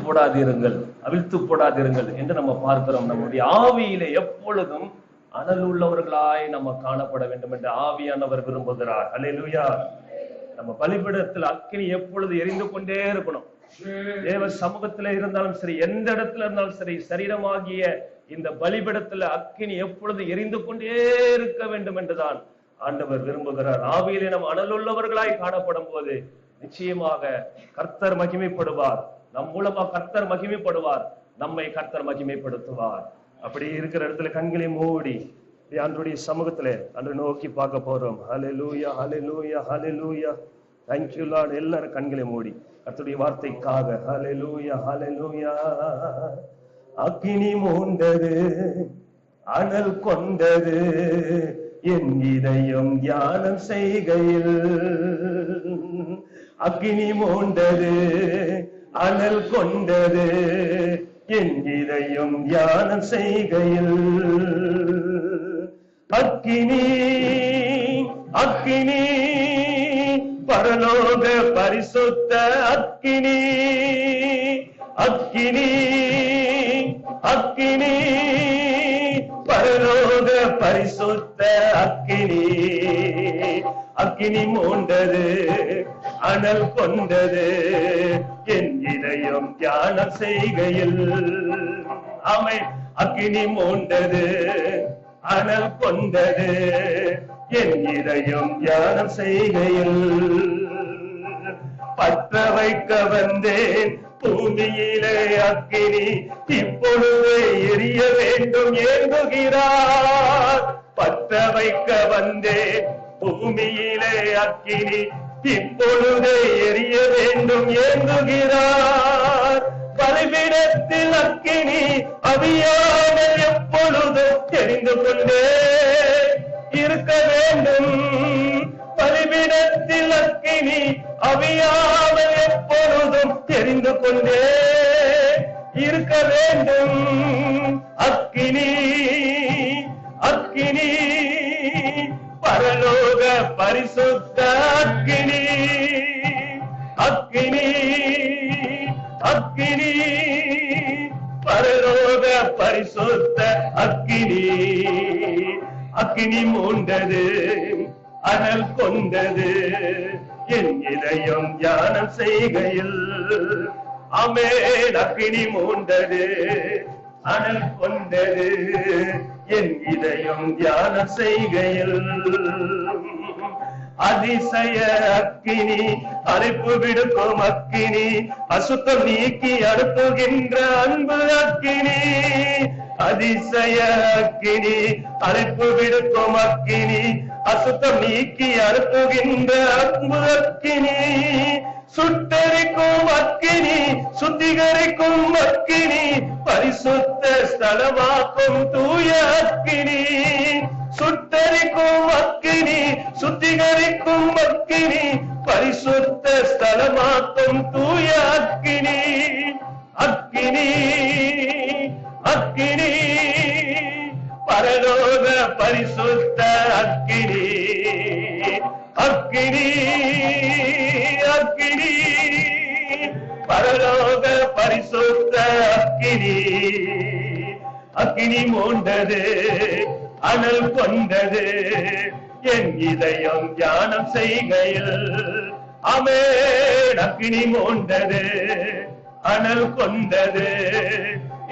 போடாதிருங்கள், அவிழ்த்து போடாதிருங்கள் என்று நம்ம பார்க்கிறோம். நம்முடைய ஆவியிலே எப்பொழுதும் அனல் உள்ளவர்களாய் நம்ம காணப்பட வேண்டும் என்று ஆவியானவர் விரும்புகிறார். அல்லேலூயா. நம்ம பலிபீடத்தில் அக்கினி எப்பொழுது எரிந்து கொண்டே இருக்கணும். தேவ சமூகத்துல இருந்தாலும் சரி, எந்த இடத்துல இருந்தாலும் சரி, சரீரமாகிய இந்த பலிபீடத்துல அக்கினி எப்பொழுது எரிந்து கொண்டே இருக்க வேண்டும் என்றுதான் ஆண்டவர் விரும்புகிறார். ஆவியிலே நம்ம அனல் உள்ளவர்களாய் காணப்படும் போது நிச்சயமாக கர்த்தர் மகிமைப்படுவார். நம் மூலமா கர்த்தர் மகிமைப்படுவார், நம்மை கர்த்தர் மகிமைப்படுத்துவார். அப்படி இருக்கிற இடத்துல கண்களை மூடி ஆண்டவருடைய சமூகத்துல அன்று நோக்கி பார்க்க போறோம். ஹல்லேலூயா, ஹல்லேலூயா, ஹல்லேலூயா. Thank you Lord. எல்லாரும் கண்களை மூடி கர்த்தருடைய வார்த்தைக்காக. ஹல்லேலூயா, ஹல்லேலூயா. அக்கினி மூண்டது, அனல் கொண்டது, என் இதயம் தியானம் செய்கையில். அக்கினி மூண்டது, அனல் கொண்டது, என் இதயம் தியானம் செய்கையில். அக்கினி, அக்கினி, பரலோக பரிசுத்த அக்கினி, அக்கினி, அக்கினி, பரலோக பரிசுத்த அக்கினி. அக்கினி மூண்டது, அனல் கொண்டது, என் இதயம் தியானம் செய்கையில். ஆமென். அக்கினி மூண்டது, அனல் கொண்டது, என் இதயம் தியானம் செய்கையில். பற்ற வைக்க வந்தேன் பூமியிலே அக்கினி, இப்பொழுது எரிய வேண்டும் ஏங்குகிறார். பற்ற வைக்க வந்தேன் பூமியிலே அக்கினி, இப்பொழுது எரிய வேண்டும் ஏங்குகிறார். பலிபீடத்தில் அக்கினி அவியாமல் எப்பொழுதும் தெரிந்து கொண்டே இருக்க வேண்டும். பலிபீடத்தில் அக்கினி அவியாமல் எப்பொழுதும் தெரிந்து கொண்டே இருக்க வேண்டும். அக்கினி, அக்கினி, பரலோக பரிசுத்த அக்கினி. அக்கினி, அக்கினி, பரலோக பரிசுத்த அக்கினி. அக்கினி மூண்டது, அனல் கொண்டது, என் இதயம் தியானம் செய்கையில். ஆமென். அக்கினி மூண்டது, அனல் கொண்டது, என் இதயம் தியானம் செய்கையில். அதிசய அக்கினி, அழைப்பு விடுக்கும் அக்கினி, அசுத்தம் நீக்கி அனுப்புகின்ற அன்பு அக்கினி. அதிசய அக்கினி, அழைப்பு விடுக்கும் அக்கினி, அசுத்தம் நீக்கி அனுப்புகின்ற அன்பு அக்கினி. சுட்டரிக்கும் அக்கினி, சுத்திகரிக்கும் அக்கினி, பரிசுத்த ஸ்தலமாக்கும் தூய அக்கினி. சுட்டரிக்கும் அக்கினி, சுத்திகரிக்கும் அக்கினி, பரிசுத்த ஸ்தலமாக்கும் தூய அக்கினி. அக்கினி, அக்கினி, பரலோக பரிசுத்த அக்கினி. அக்கினி, அக்கினி, பரலோக பரிசுத்த அக்கினி. அக்கினி மூண்டது, அனல் கொண்டது, என் இதயம் தியானம் செய்கையில். ஆமென். அக்கினி மூண்டது, அனல் கொண்டது,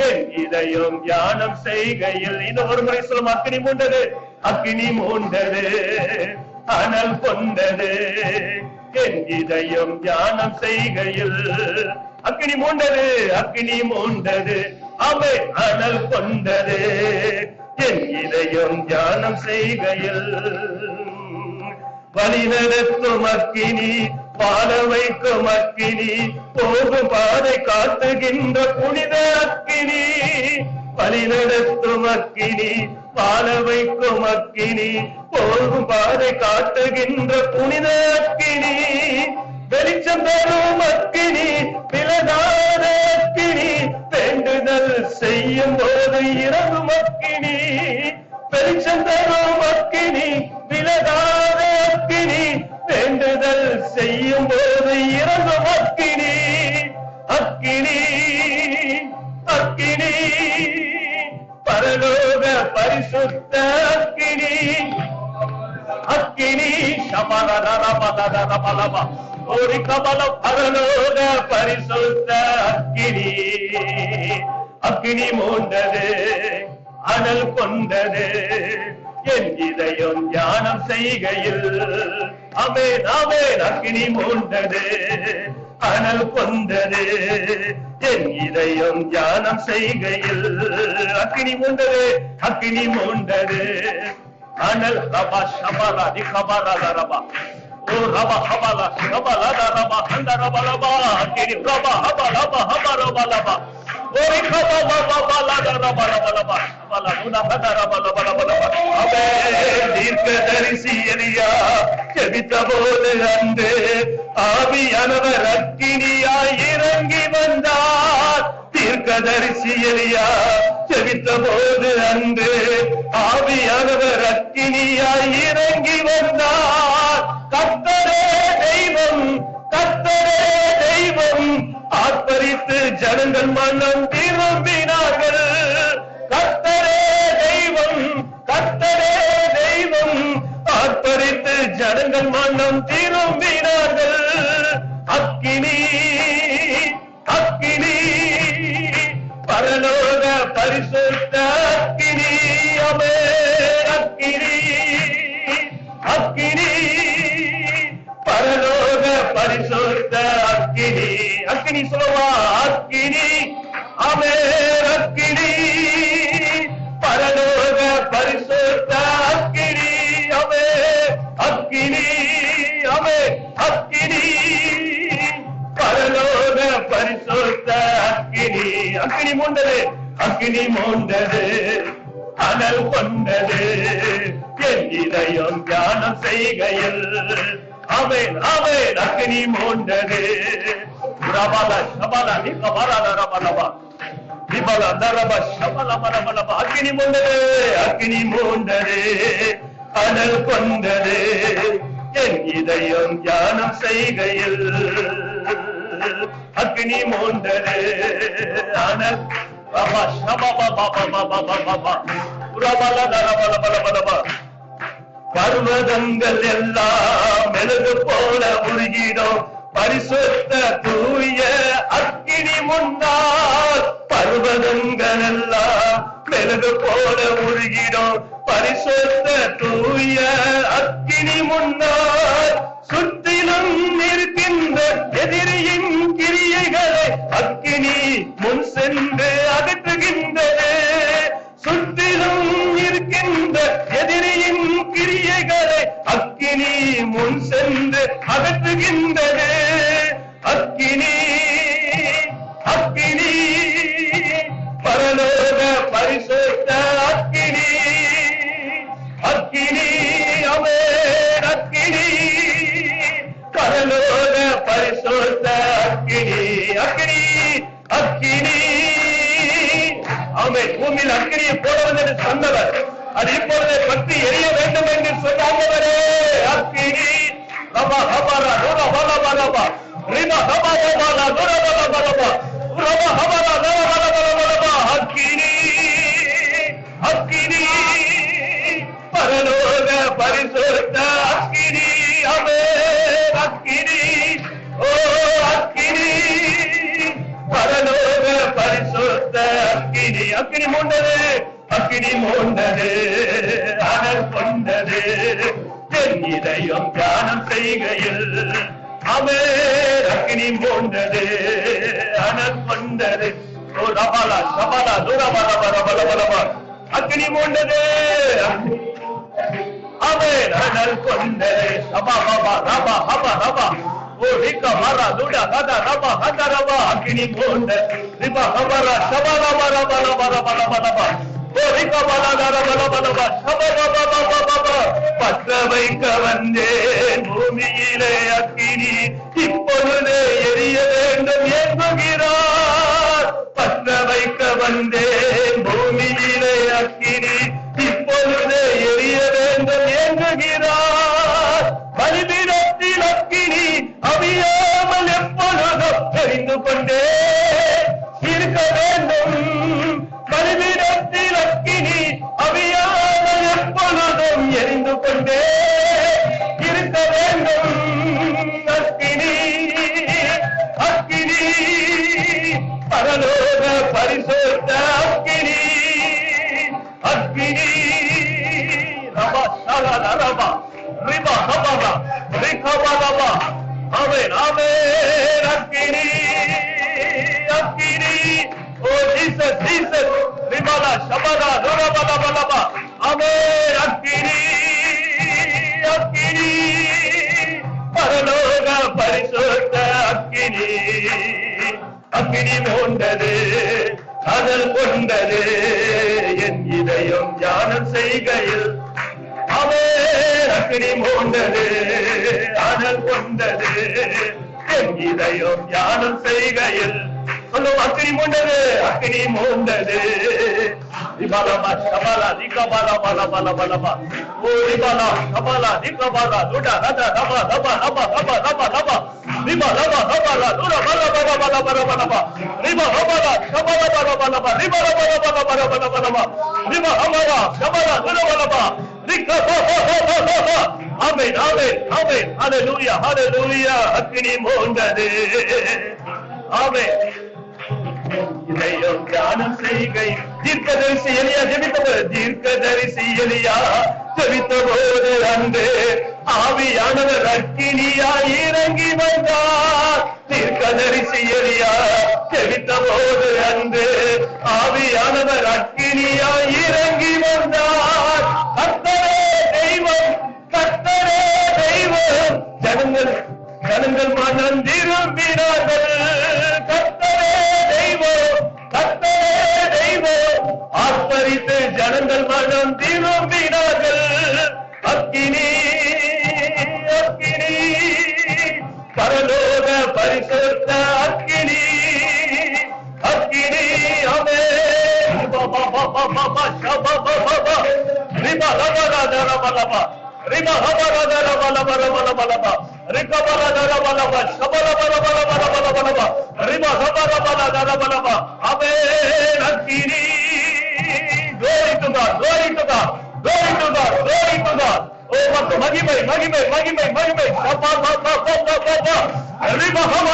என் இதயம் தியானம் செய்கையில். இன்னும் ஒரு முறை சொல்லும். அக்கினி மூண்டது, அக்கினி மூண்டது, அனல் கொண்டது, என் இதயம் தியானம் செய்கையில். அக்கினி மூண்டது, அக்கினி மூண்டது, அவை அனல் கொண்டது, என் இதயம் தியானம் செய்கையில். வழி நடத்தும் அக்கினி, பாட வைக்கும் அக்கினி, போகும் பாதை காட்டுகின்ற புனித அக்கினி. வழி நடத்தும் அக்கினி, பாட வைக்கும் அக்கினி, போகும் பாதை காட்டுகின்ற புனித அக்கினி. வெளிச்சம் தரும் அக்கினி, விலகாத அக்கினி, வேண்டுதல் செய்யும் போது இறங்கும் அக்கினி. வெளிச்சம் தரும் அக்கினி, விலகாத அக்கினி, வேண்டுதல் செய்யும் போது இறங்கும் அக்கினி. அக்கினி, அக்கினி அக்கினி பரலோக பரிசுத்த அக்கினி அக்கினி சபலரபலரபலப ஒரு கபல பரலோக பரிசுத்த அக்கினி அக்கினி மூண்டது அனல் கொண்டது என் இதயம் தியானம் செய்கையில் ஆமென் ஆமென் அக்கினி மூண்டது அனல் கொண்டது என் இதயம் தியானம் செய்கையில் அக்கினி மூண்டது அக்கினி மூண்டது அனல் ரபா ஷபலா தி கபலா ரபா ஓ ரபா ஹபலா ஷபலா ரபா ஹந்த ரபா ரபா அக்கினி ரபா ஹபலா ரபா ரபா ரபா ஓரி கபா ரபா ரபா ரபா ரபா ஷபலா முனா ஹத ரபா ரபா ரபா ரபா அவே தீர்க்கதரிசி எலியா ஜெபித்த போது அன்று ஆவியானவர் அக்கினியாய் இறங்கி வந்தார் தீர்க்கதரிசி எலியா ஜெபித்த போது அன்று ஆவியானவர் அக்கினியாய் இறங்கி வந்தார் கர்த்தரே தெய்வம் கர்த்தரே தெய்வம் ஆர்ப்பரித்து ஜனங்கள் மனம் திரும்பினார்கள் கர்த்தரே தெய்வம் கர்த்தரே தெய்வம் ஆர்ப்பரித்து ஜனங்கள் மனம் திரும்பினார்கள் அக்கினி அக்கினி பரலோக பரிசுத்த அக்கினி அமே அக்கினி அக்கினி பரலோக பரிசுத்த அக்கினி அக்கினி சொல்லுவா அக்கினி அமே அக்கினி பரலோக பரிசுத்த அக்கினி அமே அக்கினி அமே அக்கினி பரலோக பரிசுத்த அக்கினி அக்கினி மூண்டது அக்கினி மூண்டது அனல் கொண்டது என் இதயம் தியானம் செய்கையில் ஆமென் ஆமென் அக்கினி மூண்டது ரபல ஷபல நிகபல ரபலப நிபல நரப ஷபல மரபலப அக்கினி மூண்டது அக்கினி மூண்டது அனல் கொண்டது என் இதயம் தியானம் செய்கையில் அக்கினி மூண்டது அனல் ரப ஷபப பபபபபபப ரபல நரபலபலபலப பர்வதங்கள் எல்லாம் மெழுகு போல உருகிடும் பரிசுத்த தூய அக்கினி முன்னால் பர்வதங்கள் எல்லாம் மெழுகு போல உருகிடும் பரிசுத்த தூய அக்கினி முன்னால் சுற்றிலும் இருக்கின்ற எதிரியின் கிரியைகளை அக்கினி முன் சென்று அகற்றுகின்றது சுற்றிலும் இருக்கின்ற எதிரியின் கிரியைகளை அக்கினி முன் சென்று அகற்றுகின்றது அக்கினி அக்கினி பரலோக பரிசுத்த அக்கினி அக்கினி அமே அக்கினி பரலோக பரிசுத்த அக்கினி அக்கினி அக்கினி ஆமென் பூமியில் அக்கினியை போடுவது என்று சொன்னவர் அது இப்பொழுது பற்றி எரிய வேண்டும் என்று சொன்னாங்களே அக்கினி ரபா ஹபரா நூரா பலா பலபா ரிமா ஹபா பலா நூரா பலா பலபா ரபா ஹபரா நூரா பலா பலபா அக்கினி அக்கினி பரலோக பரிசுத்த அக்கினி அமே அக்கினி ஓ அக்கினி பரலோக பரிசுத்த அக்கினி அக்கினி மூண்டது அக்கினி மூண்டது அனல் கொண்டது என் இதயம் தியானம் செய்கையில் அமே அக்கினி மூண்டது அனல் கொண்டது ஓ ரபலா சபலா துரபல பரபல பலப அக்கினி மூண்டது அமே அனல் கொண்டது சபா பபா ரபா ஹபா ரபா ஓ ரிக மரா துட கத ரபா ஹத ரபா அக்கினி மூண்டது ரிபா ஹபரா சபலா பரபல பரபல பலப ஓ ரிக மரா ரபல பலப சபலா பபா பபா பற்ற வைக்க வந்தேன் பூமியிலே அக்கினி இப்பொழுதே எரிய வேண்டும் என்கிறார் பற்ற வைக்க வந்தேன் பூமியிலே அக்கினி இப்பொழுதே எரிய வேண்டும் என்கிறார் பலிபீடத்தில் அக்கினி அவியாமல் எப்பொழுதும் தெரிந்து கொண்டேன் இருக்க வேண்டும். பலிபீடத்தில் அக்கினி அவியாமல் எப்பொழுதும் எரிந்து கொண்டே இருக்க வேண்டும். அக்கினி அக்கினி பரலோக பரிசுத்த அக்கினி அக்கினி ரபா ஷலா ரபா ரிபா ஹபா ரிகபா. ஆமென் ஆமென். அக்கினி அக்கினி. ஓ ஜீசஸ் ஜீசஸ். ரிபாலா ஷபரா ரபா ரபா. ஆமென். அக்கினி அக்கினி பரலோக பரிசுத்த அக்கினி. அக்கினி மூண்டது அதல் கொண்டது என் இதயம் தியானம் செய்கையில். ஆமென். அக்கினி மூண்டது அதல் கொண்டது என் இதயம் தியானம் செய்கையில். சொல்லும் அக்கினி மூண்டது அக்கினி மூண்டது. ரிபாலா ஷபாலா ரிகபாலா பாலா பாலா பாலா. ஓ ரிபாலா ஷபாலா ரிகபாலா லுடா ரதா ரபா ரபா ரபா ரபா ரபா ரபா. ரிபா ரபா ரபா லுடா பாலா பாலா பாலா பாலா பாலா. ரிபா ரபா ஷபாலா பாலா பாலா பாலா. ரிபா ரபா ரபா பாலா பாலா பாலா. ரிபா ரபா ஷபாலா லுடா பாலா பாலா. ரிகபா. ஆமென் ஆமென் ஆமென். ஹalleluya ஹalleluya. அக்கினி மூண்டது. ஆமென். இதயம் தியானம் செய்கை. தீர்க்கதரிசி எலியா ஜெபித்தபோது தீர்க்கதரிசி எலியா ஜெபித்தபோது அன்று ஆவியானவர் அக்கினியாய் இறங்கி வந்தார். தீர்க்கதரிசி எலியா ஜெபித்தபோது அன்று ஆவியானவர் அக்கினியாய் இறங்கி வந்தார். கர்த்தரே தெய்வம் கர்த்தரே தெய்வம். ஜனங்கள் மனம் திரும்பினார்கள். கர்த்தரே தெய்வம் கர்த்தரே தெய்வம். ஆர்ப்பரித்து ஜனங்கள் மனம் திரும்பினார்கள். அக்கினி அக்கினி பரலோக பரிசுத்த அக்கினி அக்கினி. ஆமென். பாபா பாபா பாபா ஷபா பாபா ரிபா ரபா ரபா ரபா. ரிபா ரபா ரபா ரபா ரபா ரபா ரபா. ரிகபா ரபா ரபா ஷபா ரபா ரபா ரபா ரபா ரபா. ரிபா ரபா ரபா ரபா ரபா. ஆமென். அக்கினி. glory to God glory to God glory to God glory to God. ஓ மகிமை மகிமை மகிமை மகிமை. ரபா ரபா ரபா ரபா. ரிபா ரபா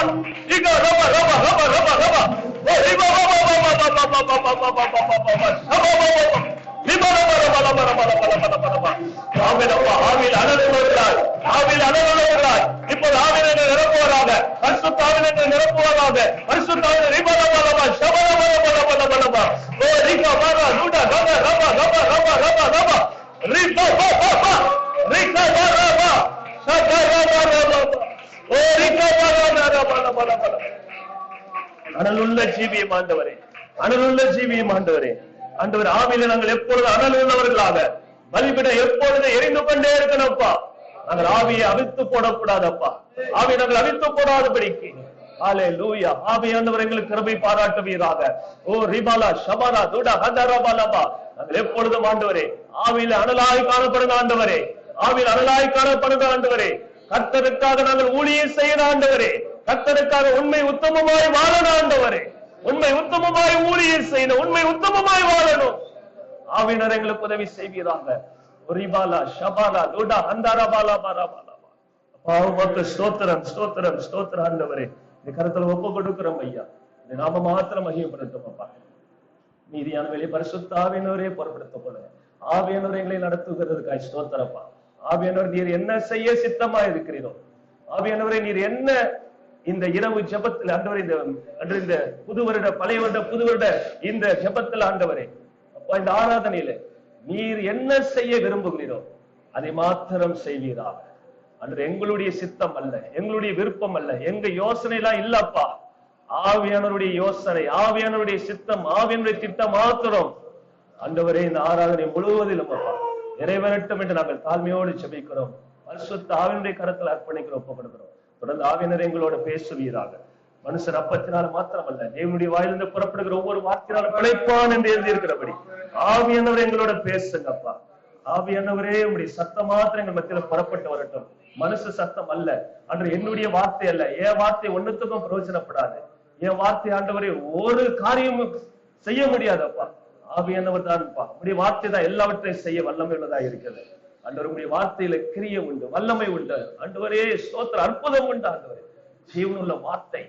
இக ரபா ரபா ரபா ரபா ரபா. ஓ ரிபா ரபா ரபா ரபா ரபா ரபா ரபா. ஷபா ரபா ரிபா ரபா ரபா ரபா ரபா ரபா ரபா. ஆமென். அப்பா ஆவியில் அனலுள்ளவர்களாய் ஆவியில் அனலுள்ளவர்களாய் இப்போது ஆவியில் நிரப்புவராக. பரிசுத்த ஆவியில் நிரப்புவராக. பரிசுத்த ஆவியில் ரிபா ரபா ரபா ஷபா ரபா ரபா ரபா ரபா. ஓ ரிகா ரபா லுடா ரபா ரபா ரபா ரபா ரபா ரபா. ரிபா ரபா ரிகா ரபா ஷபா ரபா ரபா. ஓ ரிகா ரபா ரபா ரபா ரபா. அனலுள்ள ஜீவியம் ஆண்டவரே அனலுள்ள ஜீவியம் ஆண்டவரே. ஆண்டவர் ஆவியில நாங்கள் எப்பொழுது அனல் உள்ளவர்களாக பலிபீடம் எப்பொழுது எரிந்து கொண்டே இருக்கணும்ப்பா. நாங்கள் ஆவியை அவிழ்த்து போடக்கூடாதப்பா. ஆவியை நாங்கள் அவிழ்த்து போடாதபடிக்கு. ஹalleluya. ஆவியானவர் எங்களுக்கு கிருபை பாராட்டுவீராக. ஓ ரிபாலா ஷபாரா துடா ஹதரபாலபா. நாங்கள் எப்பொழுதும் ஆண்டவரே ஆவியில அனலாய் காணப்படுங்க ஆண்டவரே. ஆவியில் அனலாய் காணப்படுங்க ஆண்டவரே. கர்த்தருக்காக நாங்கள் ஊழியம் செய்யணும் ஆண்டவரே. கர்த்தருக்காக உண்மை உத்தமமாய் வாழணும் ஆண்டவரே. உண்மை உத்தமமாய் ஊழியம் செய்யணும். உண்மை உத்தமமாய் வாழணும். ஆவியினர் எங்களுக்கு உதவி செய்வீராக. ரிபாலா ஷபாலா லுடா ஹந்தரபாலா பாரபாலா. பாவமக்கு ஸ்தோத்திரம் ஸ்தோத்திரம் ஸ்தோத்திரம் ஆண்டவரே. இந்த கருத்துல ஒப்பு கொடுக்கிறோம் ஐயா. இந்த நாம மாத்திரம் மகிமைப்படுத்தும் அப்பா. மீதியான வேலையை பரிசுத்த ஆவியானவரே பொறுப்படுத்தப்படுங்க. ஆவியானவர் எங்களை நடத்துகிறதுக்காய் ஸ்தோத்திரப்பா. ஆவியானவர் நீர் என்ன செய்ய சித்தமா இருக்கிறீரோ. ஆவியானவரை நீர் என்ன இந்த இரவு ஜெபத்தில் ஆண்டவரே இந்த புது வருட பழைய வருட புது வருட இந்த ஜெபத்தில் ஆண்டவரே அப்பா இந்த ஆராதனையில நீர் என்ன செய்ய விரும்புகிறீரோ அதை மாத்திரம் செய்வீராக. அன்று எங்களுடைய சித்தம் அல்ல, எங்களுடைய விருப்பம் அல்ல, எங்க யோசனை எல்லாம் இல்லப்பா. ஆவியானவருடைய யோசனை, ஆவியானவருடைய சித்தம், ஆவியானுடைய திட்டம் மாத்திரம் ஆண்டவரே இந்த ஆராதனை முழுவதிலும் அப்பா நிறைவேறட்டும் என்று நாங்கள் தாழ்மையோடு ஜெபிக்கிறோம். பரிசுத்த ஆவியானுடைய கரத்தில் அர்ப்பணிக்கிறோம், ஒப்புக்கொடுக்கிறோம். தொடர்ந்து ஆவியானவர் எங்களோட பேசுவீராக. மனுஷன் அப்பத்தினால மாத்திரமல்ல, தேவனுடைய வாயிலிருந்து புறப்படுகிற ஒவ்வொரு வார்த்தையினாலும் பிழைப்பான் என்று எழுதி இருக்கிறபடி ஆவியானவர் எங்களோட பேசுங்கப்பா. ஆவியானவரே உங்களுடைய சத்தம் மாத்திரம் எங்கள் மத்தியில புறப்பட்டு வரட்டும். மனுஷ சத்தம் அல்ல, அன்று என்னுடைய வார்த்தை அல்ல, என் வார்த்தை ஒன்னுத்துக்கும் பிரயோஜனப்படாது. என் வார்த்தை ஆண்டவரே ஒரு காரியமும் செய்ய முடியாதப்பா, ஆவியானவர் தான்ப்பா, உடைய வார்த்தை தான் எல்லாவற்றையும் செய்ய வல்லமை உள்ளதா இருக்கிறது. ஆண்டவர் உடைய வார்த்தையில கிரியை உண்டு, வல்லமை உண்டு. ஆண்டவரே ஸ்தோத்திரம், அற்புதம் உண்டு. ஆண்டவரே ஜீவனுள்ள வார்த்தை,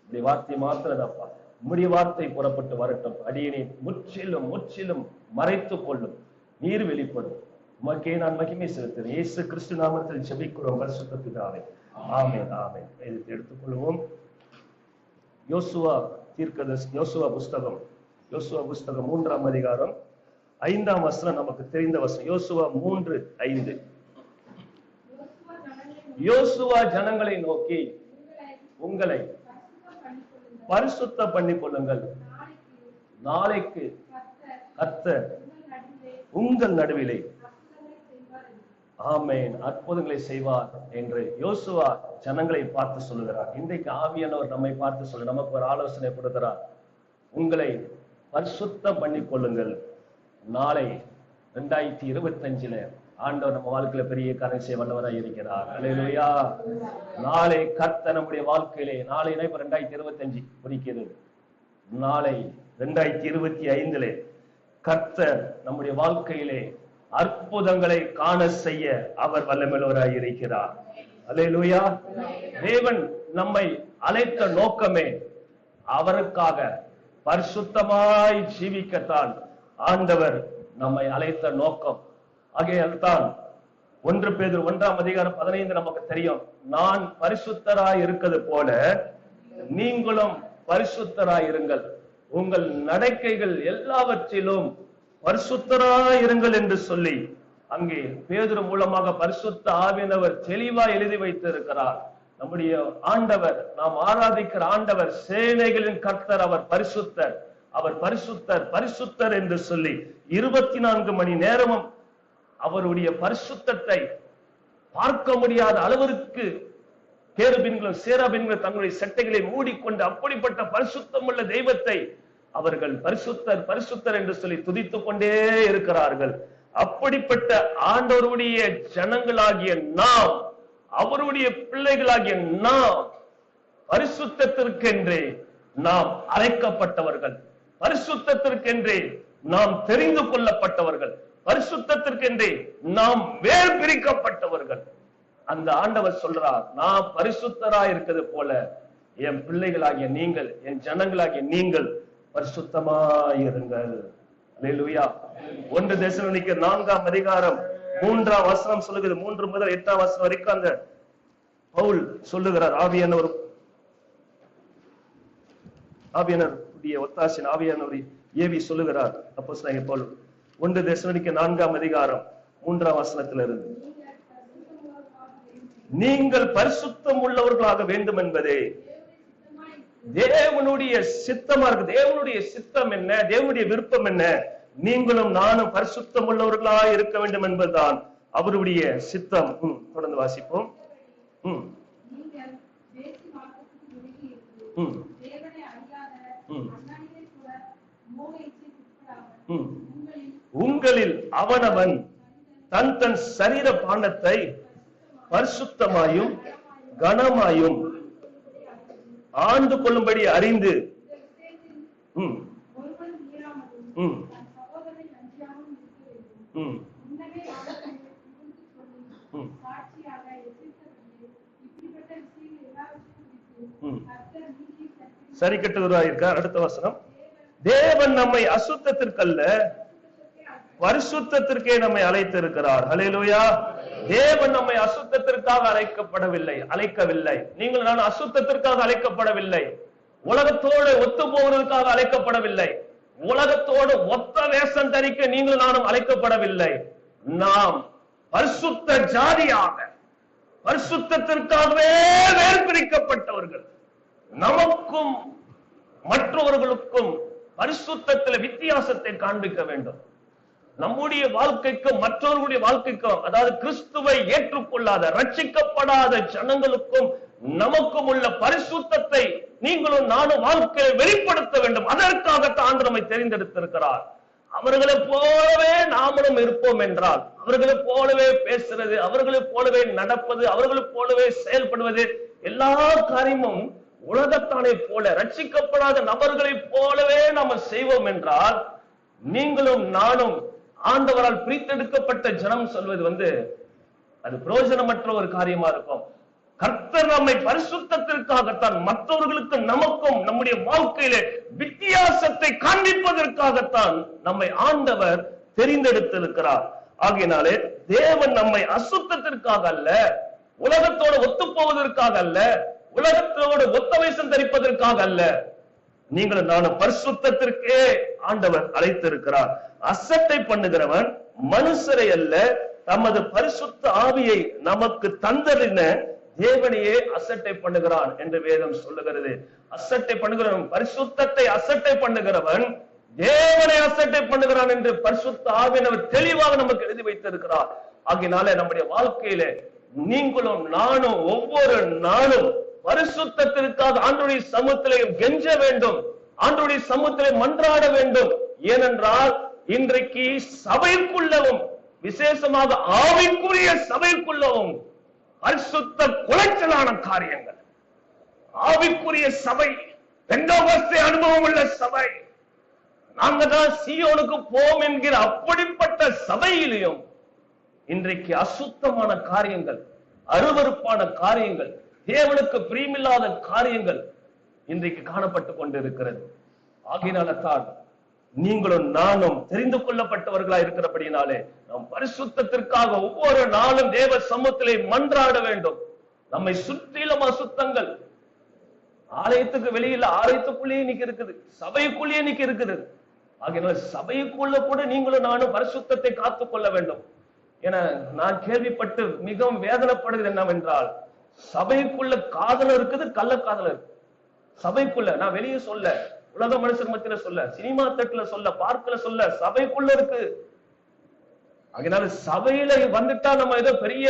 உடைய வார்த்தை மாத்திரதாப்பா. உம்முடைய வார்த்தை புறப்பட்டு வரட்டும். அடியனை முற்றிலும் முற்றிலும் மறைத்துக் கொள்ளும், நீர் வெளிப்படும். உமக்கே நான் மகிமை செலுத்துகிறேன். இயேசு கிறிஸ்து நாமத்தில் ஜெபிக்கிறோம் பரிசுத்த பிதாவே, ஆமென் ஆமென். எடுத்துக்கொள்வோம். யோசுவா தீர்க்கதரிசி, யோசுவா புஸ்தகம் 3ஆம் அதிகாரம் 5ஆம் வசனம் நமக்கு தெரிந்த வசனம். யோசுவா 3:5. யோசுவா ஜனங்களை நோக்கி, உங்களை பரிசுத்த பண்ணிக் கொள்ளுங்கள், நாளைக்கு கர்த்தர் உங்கள் நடுவிலே ஆமென் அற்புதங்களை செய்வார் என்று யோசுவா ஜனங்களை பார்த்து சொல்லுகிறார். இன்றைக்கு ஆவியானவர் நம்மை பார்த்து சொல்ல நமக்கு ஒரு ஆலோசனை கொடுக்கிறார். உங்களை பரிசுத்தம் பண்ணிக் கொள்ளுங்கள், நாளை 2025 ஆண்டவர் நம்ம வாழ்க்கையில பெரிய காரியம் செய்ய வல்லவராய் இருக்கிறார். அல்லேலூயா. நாளை கர்த்தர் நம்முடைய வாழ்க்கையிலே, நாளை 2025 குறிக்கிறது, நாளை 2025 கர்த்தர் நம்முடைய வாழ்க்கையிலே அற்புதங்களை காண செய்ய அவர் வல்லமையுள்ளவராய் இருக்கிறார். அல்லேலூயா. தேவன் நம்மை அழைத்த நோக்கமே அவருக்காக பரிசுத்தமாய் ஜீவிக்கத்தான் ஆண்டவர் நம்மை அழைத்த நோக்கம். ஆகையால் தான் 1 பேதுரு 1ஆம் அதிகாரம் 15 நமக்கு தெரியும். நான் பரிசுத்தராய் இருக்கிறது போல நீங்களும் பரிசுத்தராய் இருங்கள், உங்கள் நடக்கைகள் எல்லாவற்றிலும் பரிசுத்தராய் இருங்கள் என்று சொல்லி அங்கே பேதுரு மூலமாக பரிசுத்த ஆவியானவர் தெளிவா எழுதி வைத்திருக்கிறார். நம்முடைய ஆண்டவர், நாம் ஆராதிக்கிற ஆண்டவர் சேனைகளின் கர்த்தர், அவர் பரிசுத்தர், அவர் பரிசுத்தர் பரிசுத்தர் என்று சொல்லி 24 மணி நேரமும் அவருடைய பரிசுத்தத்தை பார்க்க முடியாத அளவிற்கு கேருபீன்களும் சேராபீன்களும் தங்களுடைய சட்டைகளை மூடிக்கொண்டு அப்படிப்பட்ட பரிசுத்தம் உள்ள தெய்வத்தை அவர்கள் பரிசுத்தர் பரிசுத்தர் என்று சொல்லி துதித்துக் கொண்டே இருக்கிறார்கள். அப்படிப்பட்ட ஆண்டவருடைய ஜனங்களாகிய நாம், அவருடைய பிள்ளைகளாகிய நாம் பரிசுத்தத்திற்கென்றே நாம் அழைக்கப்பட்டவர்கள், பரிசுத்தத்திற்கென்றே நாம் தெரிந்து கொள்ளப்பட்டவர்கள், பரிசுத்தத்திற்கென்றே நாம் வேறு பிரிக்கப்பட்டவர்கள். அந்த ஆண்டவர் சொல்றார், நான் பரிசுத்தராய் இருக்கிறது போல என் பிள்ளைகளாகிய நீங்கள், என் ஜனங்களாகிய நீங்கள் பரிசுத்தமாயிருங்கள். அல்லேலூயா. 1 தெசலோனிக்கர் 4ஆம் அதிகாரம் 3ஆம் வசனம் சொல்லுகிறது. 3 முதல் 8ஆம் வசனம் வரைக்கும் அந்த பவுல் சொல்லுகிறார். ஆவியானவருடைய ஒத்தாசை, ஆவியானவரை ஏவி சொல்லுகிறார் அப்போஸ்தலனாகிய பவுல். 1 தெசலோனிக்கர் 4ஆம் அதிகாரம் 3ஆம் வசனத்திலிருந்து, நீங்கள் பரிசுத்தம் உள்ளவர்களாக வேண்டும் என்பதே தேவனுடைய சித்தமா இருக்கு. தேவனுடைய சித்தம் என்ன, தேவனுடைய விருப்பம் என்ன? நீங்களும் நானும் பரிசுத்தம் உள்ளவர்களாக இருக்க வேண்டும் என்பதுதான் அவருடைய சித்தம். தொடர்ந்து வாசிப்போம். உங்களில் அவனவன் தன் தன் சரீர பாண்டத்தை பரிசுத்தமாயும் கனமாயும் ஆண்டு கொள்ளும்படி அறிந்து சரி கட்டுவராயிருக்கார். அடுத்த வசனம், தேவன் நம்மை அசுத்தத்திற்கல்ல பரிசுத்தத்திற்கே நம்மை அழைத்திருக்கிறார். ஹல்லேலூயா. தேவன் நம்மை அசுத்தத்திற்காக அழைக்கவில்லை. நீங்கள் நான் அசுத்தத்திற்காக அழைக்கப்படவில்லை, உலகத்தோடு ஒத்து போவதற்காக அழைக்கப்படவில்லை, உலகத்தோடு ஒத்த வேஷம் தரிக்க நீங்கள் நானும் அழைக்கப்படவில்லை. நாம் பரிசுத்த ஜாதியாக பரிசுத்தத்திற்காகவே வேறுபிரிக்கப்பட்டவர்கள். நமக்கும் மற்றவர்களுக்கும் பரிசுத்தத்தில் வித்தியாசத்தை காண்பிக்க வேண்டும். நம்முடைய வாழ்க்கைக்கும் மற்றவர்களுடைய வாழ்க்கைக்கும், அதாவது கிறிஸ்துவை ஏற்றுக்கொள்ளாத ரட்சிக்கப்படாத ஜனங்களுக்கும் நமக்கும் உள்ள பரிசுத்தத்தை நீங்களும் நானும் வாழ்க்கையை வெளிப்படுத்த வேண்டும். அதற்காகத்தான் ஆண்டவர் நம்மை தெரிந்தெடுத்திருக்கிறார். அவர்களை போலவே நாமளும் இருப்போம் என்றால், அவர்களை போலவே பேசுறது, அவர்களை போலவே நடப்பது, அவர்களை போலவே செயல்படுவது, எல்லா காரியமும் உலகத்தானை போல ரட்சிக்கப்படாத நபர்களை போலவே நாம செய்வோம் என்றால், நீங்களும் நானும் ஆண்டவரால் பிரித்தெடுக்கப்பட்ட ஜனம் சொல்வது அது பிரயோஜனமற்ற ஒரு காரியமா இருக்கும். கர்த்தர் நம்மை பரிசுத்தத்திற்காகத்தான், மற்றவர்களுக்கு நமக்கும் நம்முடைய வாழ்க்கையிலே வித்தியாசத்தை காண்பிப்பதற்காகத்தான் நம்மை ஆண்டவர் தெரிந்தெடுத்திருக்கிறார். ஆகையினாலே தேவன் நம்மை அசுத்தத்திற்காக அல்ல, உலகத்தோடு ஒத்து போவதற்காக அல்ல, உலகத்தோடு ஒத்த வேஷம் தரிப்பதற்காக அல்ல, நீங்களும் நானும் பரிசுத்தத்திற்கே ஆண்டவர் அழைத்திருக்கிறார். அசட்டை பண்ணுகிறவன் மனுஷரை அல்ல, தமது பரிசுத்த ஆவியை நமக்கு தந்தறின தேவனையே அசட்டை பண்ணுகிறான் என்று வேதம் சொல்லுகிறது. அசட்டை பண்ணுகிறவன், பரிசுத்தத்தை அசட்டை பண்ணுகிறவன் தேவனை அசட்டை பண்ணுகிறான் என்று பரிசுத்த ஆவியானவர் தெளிவாக நமக்கு எழுதி வைத்திருக்கிறார். ஆகையினால நம்முடைய வாழ்க்கையில நீங்களும் நானும் ஒவ்வொரு நாளும் பரிசுத்தத்திற்காக ஆண்டவருடைய சமூகத்திலே கெஞ்ச வேண்டும், ஆண்டவருடைய சமூகத்திலே மன்றாட வேண்டும். ஏனென்றால் இன்றைக்கு சபைக்குள்ளவும், விசேஷமாக ஆவிக்குரிய சபைக்குள்ளவும் பரிசுத்த குலைச்சலான காரியங்கள். ஆவிக்குரிய சபை, பெந்தேகோஸ்தே அனுபவம் உள்ள சபை, நாங்க தான் சீயோனுக்கு போம் என்கிற அப்படிப்பட்ட சபையிலையும் இன்றைக்கு அசுத்தமான காரியங்கள், அருவருப்பான காரியங்கள், தேவனுக்கு பிரியமில்லாத காரியங்கள் இன்றைக்கு காணப்பட்டு கொண்டிருக்கிறது. ஆகையினால தான் நீங்களும் நானும் தெரிந்து கொள்ளப்பட்டவர்களா இருக்கிறபடினாலே நாம் பரிசுத்தத்திற்காக ஒவ்வொரு நாளும் தேவ சமூகத்திலே மன்றாட வேண்டும். நம்மை சுற்றிலும் அசுத்தங்கள், ஆலயத்துக்கு வெளியில ஆலயத்துக்குள்ளேயே இன்னைக்கு இருக்குது, சபைக்குள்ளேயே இன்னைக்கு இருக்குது. ஆகையினால சபைக்குள்ள கூட நீங்களும் நானும் பரிசுத்தத்தை காத்துக் கொள்ள வேண்டும். என நான் கேள்விப்பட்டு மிகவும் வேதனைப்படுகிறது என்னவென்றால், சபைக்குள்ள காதல் இருக்குது, கள்ள காதல் இருக்கு. சபைக்குள்ள, நான் வெளியே சொல்ல, உலக மனுஷர் மத்தியில சொல்ல, சினிமா தட்டுல சொல்ல, பார்க்கல சொல்ல, சபைக்குள்ள இருக்கு. அதனால சபையில வந்துட்டா நம்ம ஏதோ பெரிய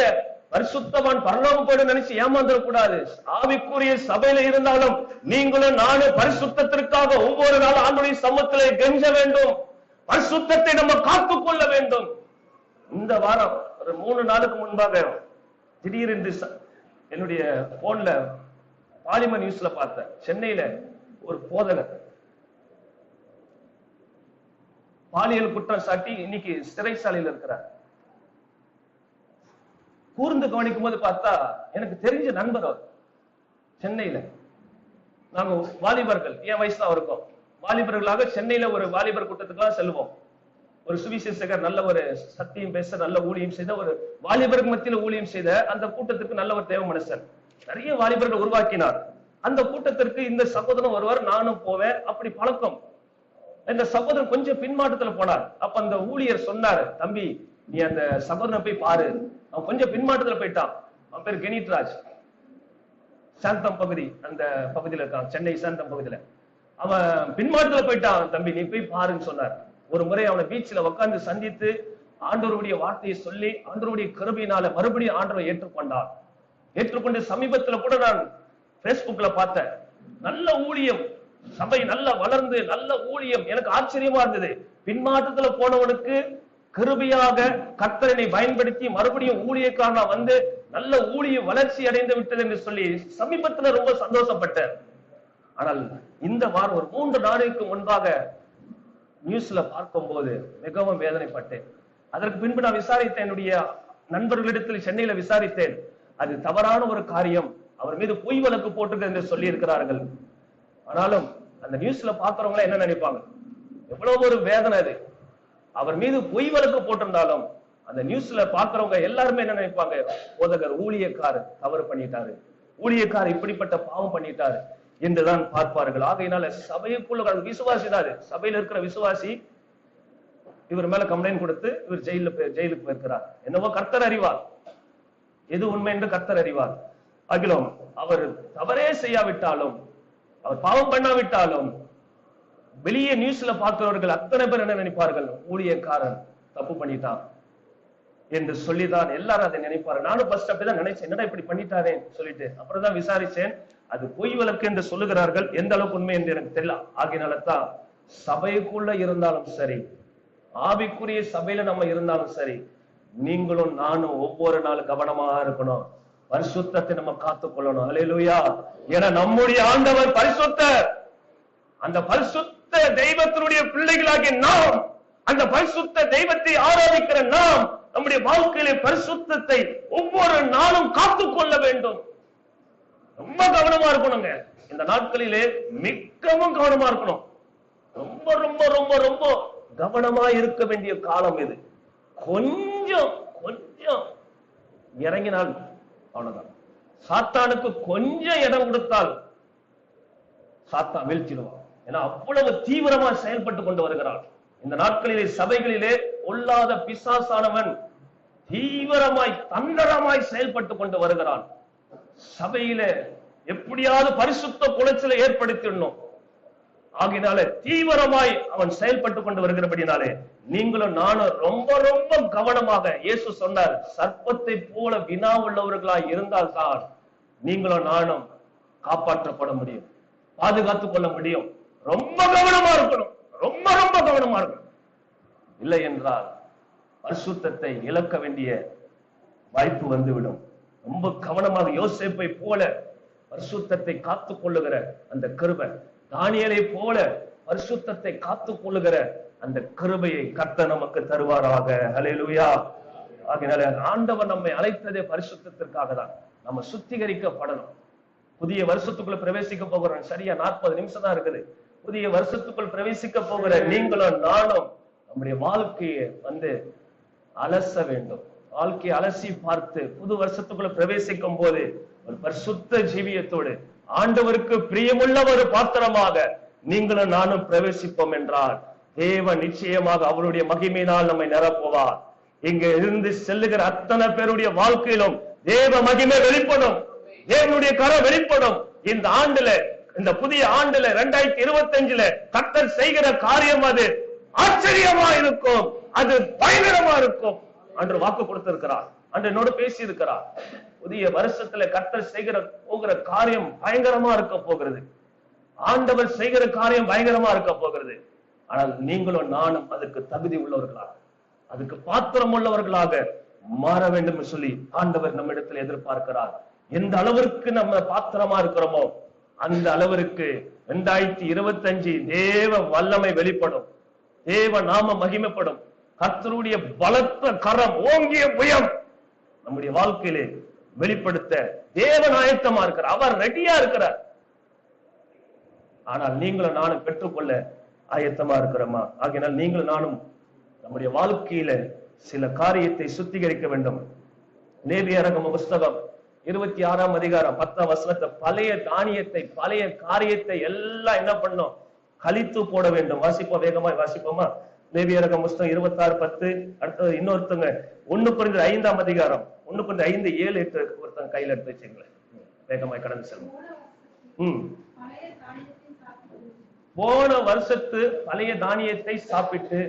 பரிசுத்தவான் பரலோகம் போட நினைச்சு ஏமாந்துடக்கூடாது. ஆவிக்குரிய சபையில இருந்தாலும் நீங்களும் நானும் பரிசுத்தத்திற்காக ஒவ்வொரு நாளும் ஆண்டவருடைய சமூகத்திலே கெஞ்ச வேண்டும். பரிசுத்தத்தை நம்ம காத்துக் கொள்ள வேண்டும். இந்த வாரம் ஒரு 3 நாளுக்கு முன்பாக திடீரென்று என்னுடைய போன்ல பாலிமர் நியூஸ்ல பார்த்தேன். சென்னையில ஒரு போதகர் பாலியல் குற்றம் சாட்டி இன்னைக்கு சிறைச்சாலையில் இருக்கிறார். கூர்ந்து கவனிக்கும் போது பார்த்தா எனக்கு தெரிஞ்ச நண்பர் அவர். சென்னையில நாங்க வாலிபர்கள், என் வயசு தான் இருக்கும், வாலிபர்களாக சென்னையில ஒரு வாலிபர் கூட்டத்துக்கெல்லாம் செல்வோம். ஒரு சுவிசேஷகர், நல்ல ஒரு சத்தியம் பேச, நல்ல ஊழியம் செய்த, ஒரு வாலிபருக்கு மத்தியில ஊழியம் செய்த அந்த கூட்டத்துக்கு நல்ல ஒரு தேவ மனுஷன் நிறைய வாலிபர்கள் உருவாக்கினார். அந்த கூட்டத்திற்கு இந்த சகோதரன் வருவார், நானும் போவேன், அப்படி பழக்கம். இந்த சகோதரன் கொஞ்சம் பின்மாற்றத்துல போனார். அப்ப அந்த ஊழியர் சொன்னாரு, தம்பி நீ அந்த சகோதரனை போய் பாரு. அவன் கொஞ்சம் பின்மாற்றத்துல போயிட்டான். அவன் பேர் கெனித்ராஜ், சாந்தம் பகுதி, அந்த பகுதியில இருக்கான், சென்னை சாந்தம் பகுதியில. அவன் பின்மாற்றத்துல போயிட்டான், தம்பி நீ போய் பாருன்னு சொன்னார். ஒரு முறை அவனை பீச்சில் உட்கார்ந்து சந்தித்து ஆண்டவருடைய வார்த்தையை சொல்லி ஆண்டவருடைய கிருபையினால மறுபடியும் ஆண்டவரை ஏற்றுக்கொண்டார். ஏற்றுக்கொண்டு சமீபத்துல கூட நான் பேஸ்புக்ல பார்த்தேன், நல்ல ஊழியம், சபை நல்ல வளர்ந்து நல்ல ஊழியம். எனக்கு ஆச்சரியமா இருந்தது. பின்மாற்றத்துல போனவனுக்கு கிருபையாக கர்த்தரை பயன்படுத்தி மறுபடியும் ஊழியக்காரனா வந்து நல்ல ஊழிய வளர்ச்சி அடைந்து விட்டது என்று சொல்லி சமீபத்துல ரொம்ப சந்தோஷப்பட்டேன். ஆனால் இந்த வாரம் ஒரு 3 நாளைக்கு முன்பாக நியூஸ்ல பார்க்கும் போது மிகவும் வேதனைப்பட்டேன். அதற்கு பின்பு நான் விசாரித்தேன், என்னுடைய நண்பர்களிடத்தில் சென்னையில விசாரித்தேன். அது தவறான ஒரு காரியம், அவர் மீது பொய் வழக்கு போட்டது என்று சொல்லி இருக்கிறார்கள். ஆனாலும் அந்த நியூஸ்ல பாக்குறவங்க என்ன நினைப்பாங்க, எவ்வளவு ஒரு வேதனை அது. அவர் மீது பொய் வழக்கு போட்டிருந்தாலும் அந்த நியூஸ்ல பாக்குறவங்க எல்லாருமே என்ன நினைப்பாங்க, போதகர் ஊழியக்காரர் தவறு பண்ணிட்டாரு, ஊழியக்காரர் இப்படிப்பட்ட பாவம் பண்ணிட்டாரு என்றுதான் பார்ப்பார்கள். ஆகையினால சபைக்குள்ள விசுவாசி தான், சபையில இருக்கிற விசுவாசி இவர் மேல கம்ப்ளைண்ட் கொடுத்து இவர் ஜெயிலுக்கு போயிருக்கிறார். என்னவோ கர்த்தர் அறிவார், எது உண்மை என்று கர்த்தர் அறிவார். அகிலம் அவர் தவறே செய்யாவிட்டாலும், அவர் பாவம் பண்ணாவிட்டாலும் வெளியே நியூஸ்ல பார்க்கிறவர்கள் அத்தனை பேர் என்ன நினைப்பார்கள், ஊழியக்காரன் தப்பு பண்ணிட்டான் என்று சொல்லிதான் எல்லாரும் அதை நினைப்பார்கள். நானும் ஃபர்ஸ்ட் அப்படிதான் நினைச்சேன், என்னடா இப்படி பண்ணிட்டாரே சொல்லிட்டு. அப்புறம் தான் விசாரிச்சேன், அது பொய் வழக்கு என்று சொல்லுகிறார்கள். எந்த அளவுக்கு உண்மை என்று எனக்கு தெரியல. ஆகினால தான் சபைக்குள்ள இருந்தாலும் சரி, ஆவிக்குரிய சபையில நம்ம இருந்தாலும் சரி, நீங்களும் நானும் ஒவ்வொரு நாள் கவனமா இருக்கணும். பரிசுத்தத்தை நம்ம காத்துக்கொள்ளணும். அல்லேலூயா. ஏன்னா நம்முடைய ஆண்டவர் பரிசுத்தர். அந்த பரிசுத்த தெய்வத்தினுடைய பிள்ளைகளாகிய நாம், அந்த பரிசுத்த தெய்வத்தை ஆராதிக்கிற நாம் நம்முடைய வாழ்க்கையிலே பரிசுத்தத்தை ஒவ்வொரு நாளும் காத்துக்கொள்ள வேண்டும். ரொம்ப கவனமா இருக்கணுங்க. இந்த நாட்களிலே மிகவும் கவனமா இருக்கணும். ரொம்ப ரொம்ப ரொம்ப ரொம்ப கவனமா இருக்க வேண்டிய காலம் இது. கொஞ்சம் கொஞ்சம் இறங்கினால் அவ்வளவுதான். சாத்தானுக்கு கொஞ்சம் இடம் கொடுத்தால் சாத்தான் வீழ்த்திடுவான். ஏன்னா அவ்வளவு தீவிரமா செயல்பட்டு கொண்டு வருகிறான். இந்த நாட்களிலே சபைகளிலே பொல்லாத பிசாசானவன் தீவிரமாய் தந்திரமாய் செயல்பட்டு கொண்டு வருகிறான். சபையில எப்படியாவது பரிசுத்த குலைச்சலை ஏற்படுத்திடணும். ஆகினால தீவிரமாய் அவன் செயல்பட்டு கொண்டு வருகிறபடினாலே நீங்களும் நானும் ரொம்ப ரொம்ப கவனமாக, இயேசு சொன்னார், சர்ப்பத்தை போல வினா உள்ளவர்களாய் இருந்தால் தான் நீங்களும் நானும் காப்பாற்றப்பட முடியும், பாதுகாத்துக் கொள்ள முடியும். ரொம்ப கவனமா இருக்கணும். ரொம்ப ரொம்ப கவனமா இருக்கணும். இல்லை என்றால் பரிசுத்தத்தை இழக்க வேண்டிய வாய்ப்பு வந்துவிடும். ரொம்ப கவனமாக யோசேப்பை போல பரிசுத்தத்தை காத்துக் கொள்ளுகிற அந்த கிருபை, தானியேலை போல பரிசுத்தத்தை காத்துக் கொள்ளுகிற அந்த கிருபையை கர்த்தர் நமக்கு தருவாராக. ஹல்லேலூயா. ஆகையால ஆண்டவர் நம்மை அழைத்ததே பரிசுத்தத்திற்காக தான். நம்ம சுத்திகரிக்கப்படணும். புதிய வருஷத்துக்குள்ள பிரவேசிக்க போகிறோம். சரியா 40 நிமிஷம் தான் இருக்குது. புதிய வருஷத்துக்குள் பிரவேசிக்க போகிற நீங்களும் நானும் நம்முடைய வாழ்க்கையை அலச வேண்டும். வாழ்க்கையை அலசி பார்த்து புது வருஷத்துக்குள்ள பிரவேசிக்கும் போது ஒரு பரிசுத்த ஜீவியத்தோடு ஆண்டவருக்கு பிரியமுள்ள ஒரு பாத்திரமாக நீங்களும் நானும் பிரவேசிப்போம் என்றால் தேவன் நிச்சயமாக அவருடைய மகிமையினால் நம்மை நிரப்புவார். இங்க இருந்து செல்லுகிற அத்தனை பேருடைய வாழ்க்கையிலும் தேவ மகிமை வெளிப்படும், தேவனுடைய கரம் வெளிப்படும். இந்த ஆண்டுல, இந்த புதிய ஆண்டுல 2025 கர்த்தர் செய்கிற காரியம் அது ஆச்சரியமா இருக்கும், அது பயங்கரமா இருக்கும் என்று வாக்கு கொடுத்திருக்கிறார். அன்று என்னோடு பேசி இருக்கிறார். புதிய வருஷத்துல கர்த்தர் செய்கிற போகிற காரியம் பயங்கரமா இருக்க போகிறது. ஆண்டவர் செய்கிற காரியம் பயங்கரமா இருக்க போகிறது. ஆனால் நீங்களும் நானும் அதுக்கு தகுதி உள்ளவர்களாக, அதுக்கு பாத்திரம் உள்ளவர்களாக மாற வேண்டும் என்று சொல்லி ஆண்டவர் நம்ம இடத்துல எதிர்பார்க்கிறார். எந்த அளவிற்கு நம்ம பாத்திரமா இருக்கிறோமோ அந்த அளவிற்கு 2025 தேவ வல்லமை வெளிப்படும், தேவ நாம மகிமைப்படும். கர்த்தருடைய பலத்த கரம், ஓங்கிய புயம் நம்முடைய வாழ்க்கையிலே வெளிப்படுத்த தேவன் ஆயத்தமா இருக்கிறார். அவர் ரெடியா இருக்கிறார். ஆனால் நீங்களும் நானும் பெற்றுக்கொள்ள ஆயத்தமா இருக்கிறோமா? ஆகையினால் நீங்களும் நானும் நம்முடைய வாழ்க்கையில சில காரியத்தை சுத்திகரிக்க வேண்டும். லேவியராகம புஸ்தகம் 26ஆம் அதிகாரம் 10ஆம் வசனத்தை, பழைய தானியத்தை, பழைய காரியத்தை எல்லாம் என்ன பண்ணும்? கழித்து போட வேண்டும். வாசிப்போம், வேகமாய் வாசிப்போமா? லேவியராகம புஸ்தகம் 26:10. அடுத்தது இன்னொருத்தங்க 1 கொரிந்தியர் 5ஆம் அதிகாரம் 1 கொரிந்தியர் 5:7-8 ஒருத்தங்க கையில எடுத்து வச்சுங்களேன். வேகமாய் கடந்து செல்லும். போன வருஷத்து பழைய தானியத்தை சாப்பிட்டு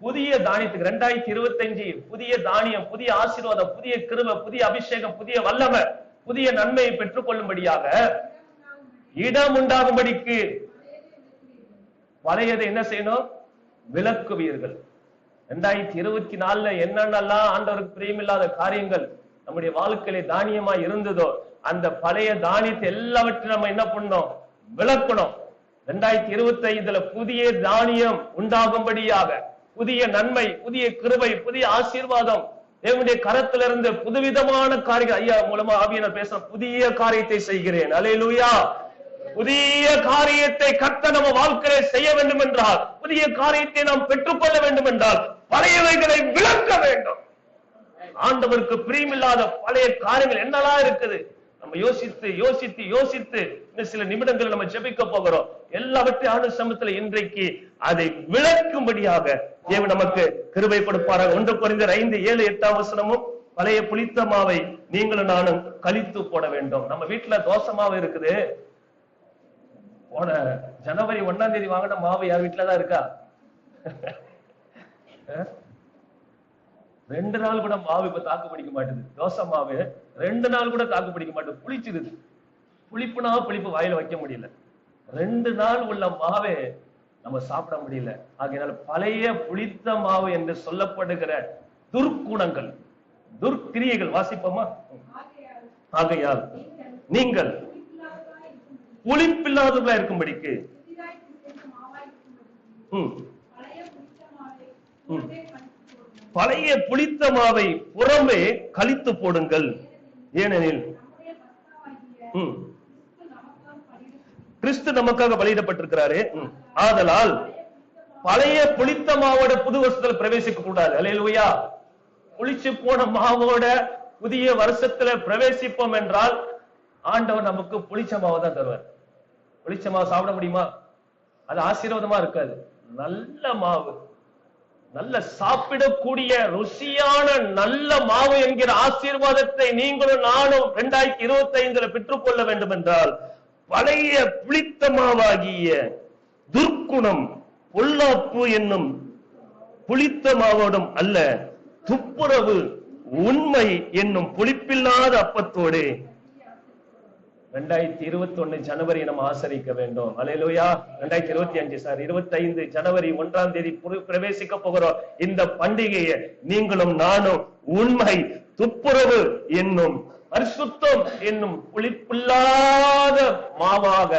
புதிய தானியத்துக்கு 2025 புதிய தானியம், புதிய ஆசீர்வாதம், புதிய கிருபை, புதிய அபிஷேகம், புதிய வல்லமை, புதிய நன்மையை பெற்றுக் கொள்ளும்படியாக இடம் உண்டாகும்படிக்கு பழையதை என்ன செய்யணும்? விலக்குவீர்கள். 2024 என்னென்னலாம் ஆண்டவருக்கு பிரியமில்லாத காரியங்கள் நம்முடைய வாழ்க்கையில தானியமா இருந்ததோ அந்த பழைய தானியத்தை எல்லாவற்றையும் நம்ம என்ன பண்ணணும்? விளக்கணும். 2025 புதிய தானியம் உண்டாகும்படியாக புதிய நன்மை, புதிய கிருபை, புதிய ஆசீர்வாதம் தேவனுடைய கரத்திலிருந்து புதுவிதமான காரியங்கள், ஐயா மூலமா ஆவியானவர் பேச, புதிய காரியத்தை செய்கிறேன். அல்லேலூயா. புதிய காரியத்தை கர்த்தர் நம்ம வாழ்க்கையில செய்ய வேண்டும் என்றால், புதிய காரியத்தை நாம் பெற்றுக்கொள்ள வேண்டும் என்றால் பழையவைகளை விளக்க வேண்டும். ஆண்டவருக்கு பிரியமில்லாத பழைய காரியங்கள் என்னெல்லாம் இருக்குது நம்ம யோசித்து யோசித்து யோசித்து இன்னும் சில நிமிடங்கள் நம்ம ஜெபிக்க போகிறோம். எல்லாவற்றையும் ஆண்டவர் சமூகத்துல இன்றைக்கு அதை விளக்கும்படியாக தேவன் நமக்கு கிருபை கொடுப்பாராக. 1 கொரிந்தியர் 5:7-8 வசனமும், பழைய புளித்த மாவை நீங்களும் நானும் கழித்து போட வேண்டும். நம்ம வீட்டுல தோசை மாவு இருக்குது. போன ஜனவரி 1ஆம் தேதி வாங்கின மாவு யார் வீட்டுலதான் இருக்கா? 2 நாள் கூட மாவு இப்ப தாக்கு பிடிக்க மாட்டேது. தோசை மாவு 2 நாள் கூட தாக்கு பிடிக்க மாட்டேது, புளிச்சிருது. புளிப்புனா புளிப்பு வாயில வைக்க முடியல. 2 நாள் உள்ள மாவே நம்ம சாப்பிட முடியல. ஆகையினால பழைய புளித்த மாவு என்று சொல்லப்படுகிற துர்க்குணங்கள், துர்க்கிரியைகள் வாசிப்போமா? ஆகையால் நீங்கள் புளிப்பில்லாதவர்களா இருக்கும்படிக்கு பழைய புளித்த மாவை புறமே கழித்து போடுங்கள். ஏனெனில் கிறிஸ்து நமக்காக பலியிடப்பட்டிருக்கிறாரு. ஆதலால் பழைய புளித்த மாவோட புது வருஷத்துல பிரவேசிக்க கூடாது. அல்லேலூயா. புளிச்சு போன மாவோட புதிய வருஷத்துல பிரவேசிப்போம் என்றால் ஆண்டவர் நமக்கு புளிச்ச மாவை தான் தருவார். புளிச்ச மாவு சாப்பிட முடியுமா? அது ஆசீர்வாதமா இருக்காது. நல்ல மாவு, நல்ல சாப்பிடக்கூடிய ருசியான நல்ல மாவு என்கிற ஆசீர்வாதத்தை நீங்களும் நானும் 2025 பெற்றுக்கொள்ள வேண்டும் என்றால் பழைய புளித்த மாவாகிய துர்க்குணம் பொல்லாப்பு என்னும் புளித்த மாவோடும் அல்ல, துப்புரவு உண்மை என்னும் புளிப்பில்லாத அப்பத்தோடு 2021 ஜனவரி நம்ம ஆசரிக்க வேண்டும். அல்லேலூயா. 2025 ஜனவரி 1ஆம் தேதி பிரவேசிக்க போகிறோம். இந்த பண்டிகையை நீங்களும் நானும் உண்மை, துப்புரவு என்னும் பரிசுத்தம் என்னும் புளிப்பில்லாத மாவாக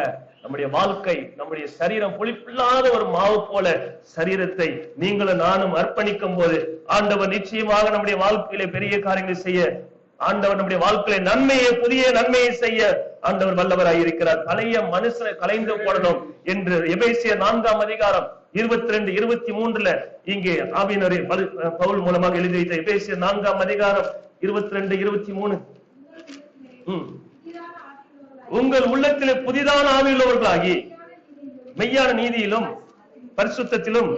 நம்முடைய வாழ்க்கை, நம்முடைய சரீரம் புளிப்பில்லாத ஒரு மாவு போல சரீரத்தை நீங்களும் நானும் அர்ப்பணிக்கும் போது ஆண்டவர் நிச்சயமாக நம்முடைய வாழ்க்கையில பெரிய காரியங்களை செய்ய, ஆண்டவர் நம்முடைய வாழ்க்கையில நன்மையை, புதிய நன்மையை செய்ய ஆண்டவர் வல்லவராய் இருக்கிறார். பழைய மனுஷனை கலைந்து போடணும் என்று எபேசியர் 4ஆம் அதிகாரம் 22, 23 இங்கே ஆவியினரே பவுல் மூலமாக எழுதி வைத்த எபேசியர் 4ஆம் அதிகாரம் 22, 23 உங்கள் உள்ளத்திலே புதிதான ஆவியுள்ளவர்களாகி மெய்யான நீதியிலும் பரிசுத்தத்திலும்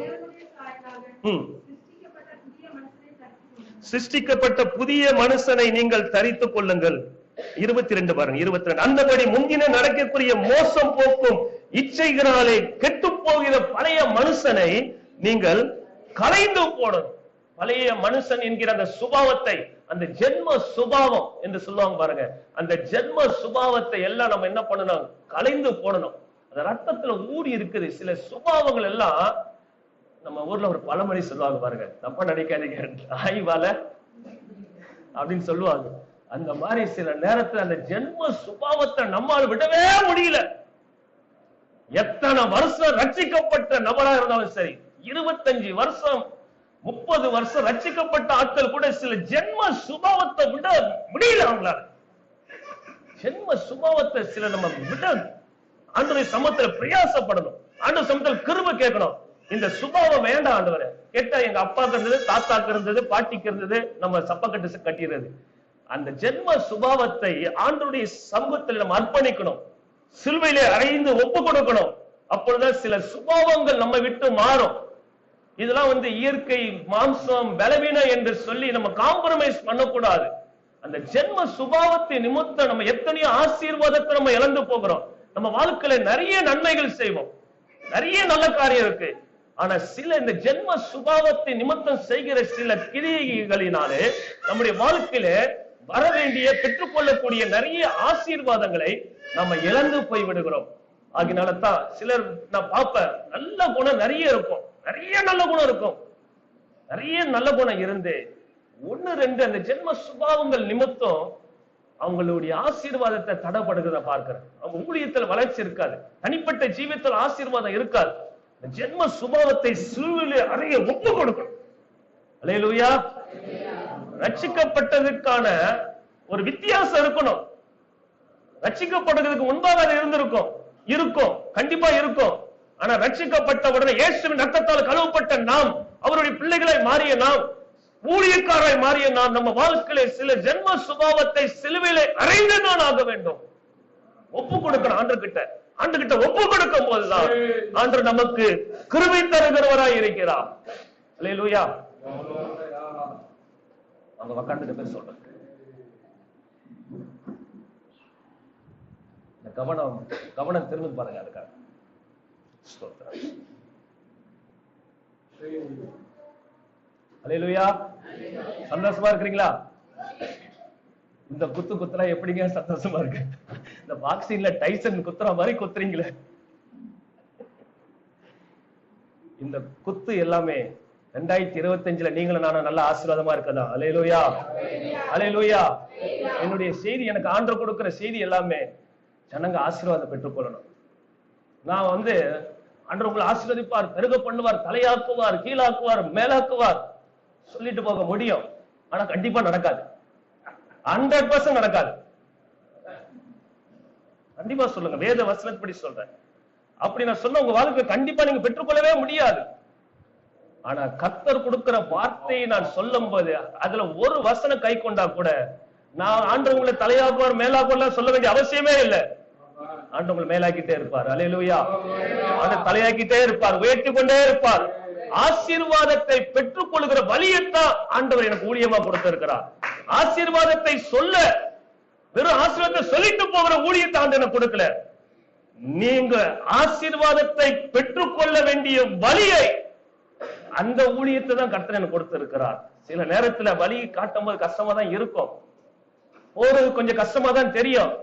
சிருஷ்டிக்கப்பட்ட புதிய மனுஷனை நீங்கள் தரித்துக் கொள்ளுங்கள். 22 பாருங்க, 22 அந்தபடி முந்தின நடக்கக்கூடிய மோசம் போக்கும் இச்சைகளாலே கெட்டு போகிற பழைய மனுஷனை நீங்கள் கலைந்து போடணும். பழைய மனுஷன் என்கிற அந்த சுபாவத்தை, அந்த ஜென்ம சுபாவம் என்று சொல்லுவாங்க பாருங்க, அந்த ஜென்ம சுபாவத்தை எல்லாம் நம்ம என்ன பண்ணணும்? கலைந்து போடணும். அந்த ரத்தத்துல ஊறி இருக்குது சில சுபாவங்கள் எல்லாம். நம்ம ஊர்ல ஒரு பழமொழி சொல்லுவாங்க பாருங்க, தப்பா நினைக்காதீங்க, ஆய்வால அப்படின்னு சொல்லுவாங்க. அந்த மாதிரி சில நேரத்துல அந்த ஜென்ம சுபாவத்தை நம்மால் விடவே முடியல. எத்தனை வருஷம் ரட்சிக்கப்பட்ட நபரா இருந்தாலும் சரி, 25 வருஷம் 30 வருஷம் ரட்சிக்கப்பட்ட ஆட்கள் கூட சில ஜென்ம சுபாவத்தை விட முடியல அவங்களால. ஜென்ம சுபாவத்தை சில நம்ம விட ஆண்டவருடைய சமத்துல பிரயாசப்படணும். ஆண்டவர் சமத்துல கிருபை கேட்கணும். இந்த சுபாவம் வேண்டாம் ஆண்டவரே. கேட்டா எங்க அப்பாக்கு இருந்தது, தாத்தாக்கு இருந்தது, பாட்டிக்கு இருந்தது, நம்ம சப்பக்கட்டு கட்டிடுறது. அந்த ஜென்ம சுபாவத்தை ஆண்டவருடைய சமூகத்தில் நம்ம அர்ப்பணிக்கணும். சிலுவையிலே அறைந்து ஒப்பு கொடுக்கணும். அப்பொழுதுதான் சில சுபாவங்கள் நம்ம விட்டு மாறும். இதெல்லாம் இயற்கை, மாம்சம், பலவீனம் என்று சொல்லி நம்ம காம்ப்ரமைஸ் பண்ணக்கூடாது. அந்த ஜென்ம சுபாவத்தை நிமித்தம் நம்ம எத்தனையோ ஆசீர்வாதத்தை நம்ம இழந்து போகிறோம். நம்ம வாழ்க்கையில நிறைய நன்மைகள் செய்வோம், நிறைய நல்ல காரியம் இருக்கு. ஆனா சில இந்த ஜென்ம சுபாவத்தை நிமித்தம் செய்கிற சில கிரியைகளினாலே நம்முடைய வாழ்க்கையில வர வேண்டிய, பெற்றுக்கொள்ளக்கூடிய நிறைய ஆசீர்வாதங்களை நம்ம இழந்து போய் விடுகிறோம். ஆகினாலதான் சிலர் நான் பார்ப்பேன், நல்ல குணம் நிறைய இருக்கும், நிறைய நல்ல குணம் இருக்கும், நிறைய நல்ல குணம் இருந்து 1-2 அந்த ஜென்ம சுபாவங்கள் நிமித்தம் அவங்களுடைய ஆசீர்வாதத்தை தடைப்படுகிறத பார்க்கிறேன். அவங்க ஊழியத்தில் வளர்ச்சி இருக்காது, தனிப்பட்ட ஜீவியத்தில் ஆசீர்வாதம் இருக்காது. ஜென்ம சுபாவத்தை சிலுவையிலே அறைய ஒப்பு கொடுக்கணும். அல்லேலூயா. ரட்சிக்கப்பட்டதுக்கான ஒரு வித்தியாசம் இருக்கணும். ரட்சிக்கப்படுறதுக்கு முன்பாக அது இருக்கும், கண்டிப்பா இருக்கும். ஆனா ரட்சிக்கப்பட்ட உடனே இயேசுவின் ரத்தத்தால் கழுவப்பட்ட நாம், அவருடைய பிள்ளைகளை மாறிய நாம், ஊழியக்காராய் மாறிய நாம், நம்ம வாழ்க்கையில சில ஜென்ம சுபாவத்தை சிலுவையிலே அறைந்துதான் ஆக வேண்டும். ஒப்பு கொடுக்கணும் ஆண்டுகிட்ட ஒப்பு கொடுக்கும் போதுதான் ஆண்டவர் நமக்கு கிருபை தருகிறவராய் இருக்கிறார். அல்லேலூயா. அவங்க உட்கார்ந்துட்ட பேர் சொல்றேன். கவனம் திரும்பி பாருங்க. அதுக்காக அல்லேலூயா. சந்தோஷமா இருக்கிறீங்களா? இந்த குத்துறா எப்படிங்க சந்தோஷமா இருக்கு? இந்த பாக்ஸிங்ல டைசன் குத்துற மாதிரி குத்துறீங்களே. இந்த குத்து எல்லாமே 2025 நீங்களும் நானும் நல்ல ஆசீர்வாதமா இருக்கதா? அல்லேலூயா, அல்லேலூயா. என்னுடைய செய்தி, எனக்கு ஆண்டவர் கொடுக்கிற செய்தி எல்லாமே ஜனங்க ஆசீர்வாதம் பெற்றுக்கொள்ளணும். நான் ஆண்டவர் உங்களை ஆசீர்வதிப்பார், பெருக பண்ணுவார், தலையாக்குவார், கீழாக்குவார், மேலாக்குவார் சொல்லிட்டு போக முடியும். ஆனா கண்டிப்பா நடக்காது. 100% நடக்காது. கண்டிப்பா சொல்லுங்க, வேத வசனப்படி சொல்றேன். அப்படி நான் சொன்ன உங்க வாழ்க்கை கண்டிப்பா நீங்க பெற்றுக்கொள்ளவே முடியாது. ஆனா கர்த்தர் கொடுக்கிற வார்த்தையை நான் சொல்லும் போது அதுல ஒரு வசனம் கை கொண்டா கூட நான் ஆண்டவர் உங்களை தலையாக்குவார், மேலாக்குவார் சொல்ல வேண்டிய அவசியமே இல்லை. ஆண்டவர் உங்களை மேலாக்கிட்டே இருப்பார். அல்லேலூயா. ஆண்டவர் தலையாக்கிட்டே இருப்பார், உயர்த்தி கொண்டே இருப்பார். ஆசீர்வாதத்தை பெற்றுக் கொள்கிற வழியைத்தான் ஆண்டவர் எனக்கு ஊழியமா கொடுத்திருக்கிறார். ஆசீர்வாதத்தை சொல்ல, வெறும் ஆசீர்வாதத்தை சொல்லிட்டு போகிற ஊழியத்தை ஆண்டவர் எனக்கு கொடுக்கல. நீங்க ஆசீர்வாதத்தை பெற்றுக்கொள்ள வேண்டிய வழியை, அந்த ஊழியத்தை தான் கர்த்தர் எனக்கு கொடுத்திருக்கிறார். சில நேரத்துல வழி காட்டும் போது கஷ்டமா தான் இருக்கும், போறது கொஞ்சம் கஷ்டமா தான் தெரியும்.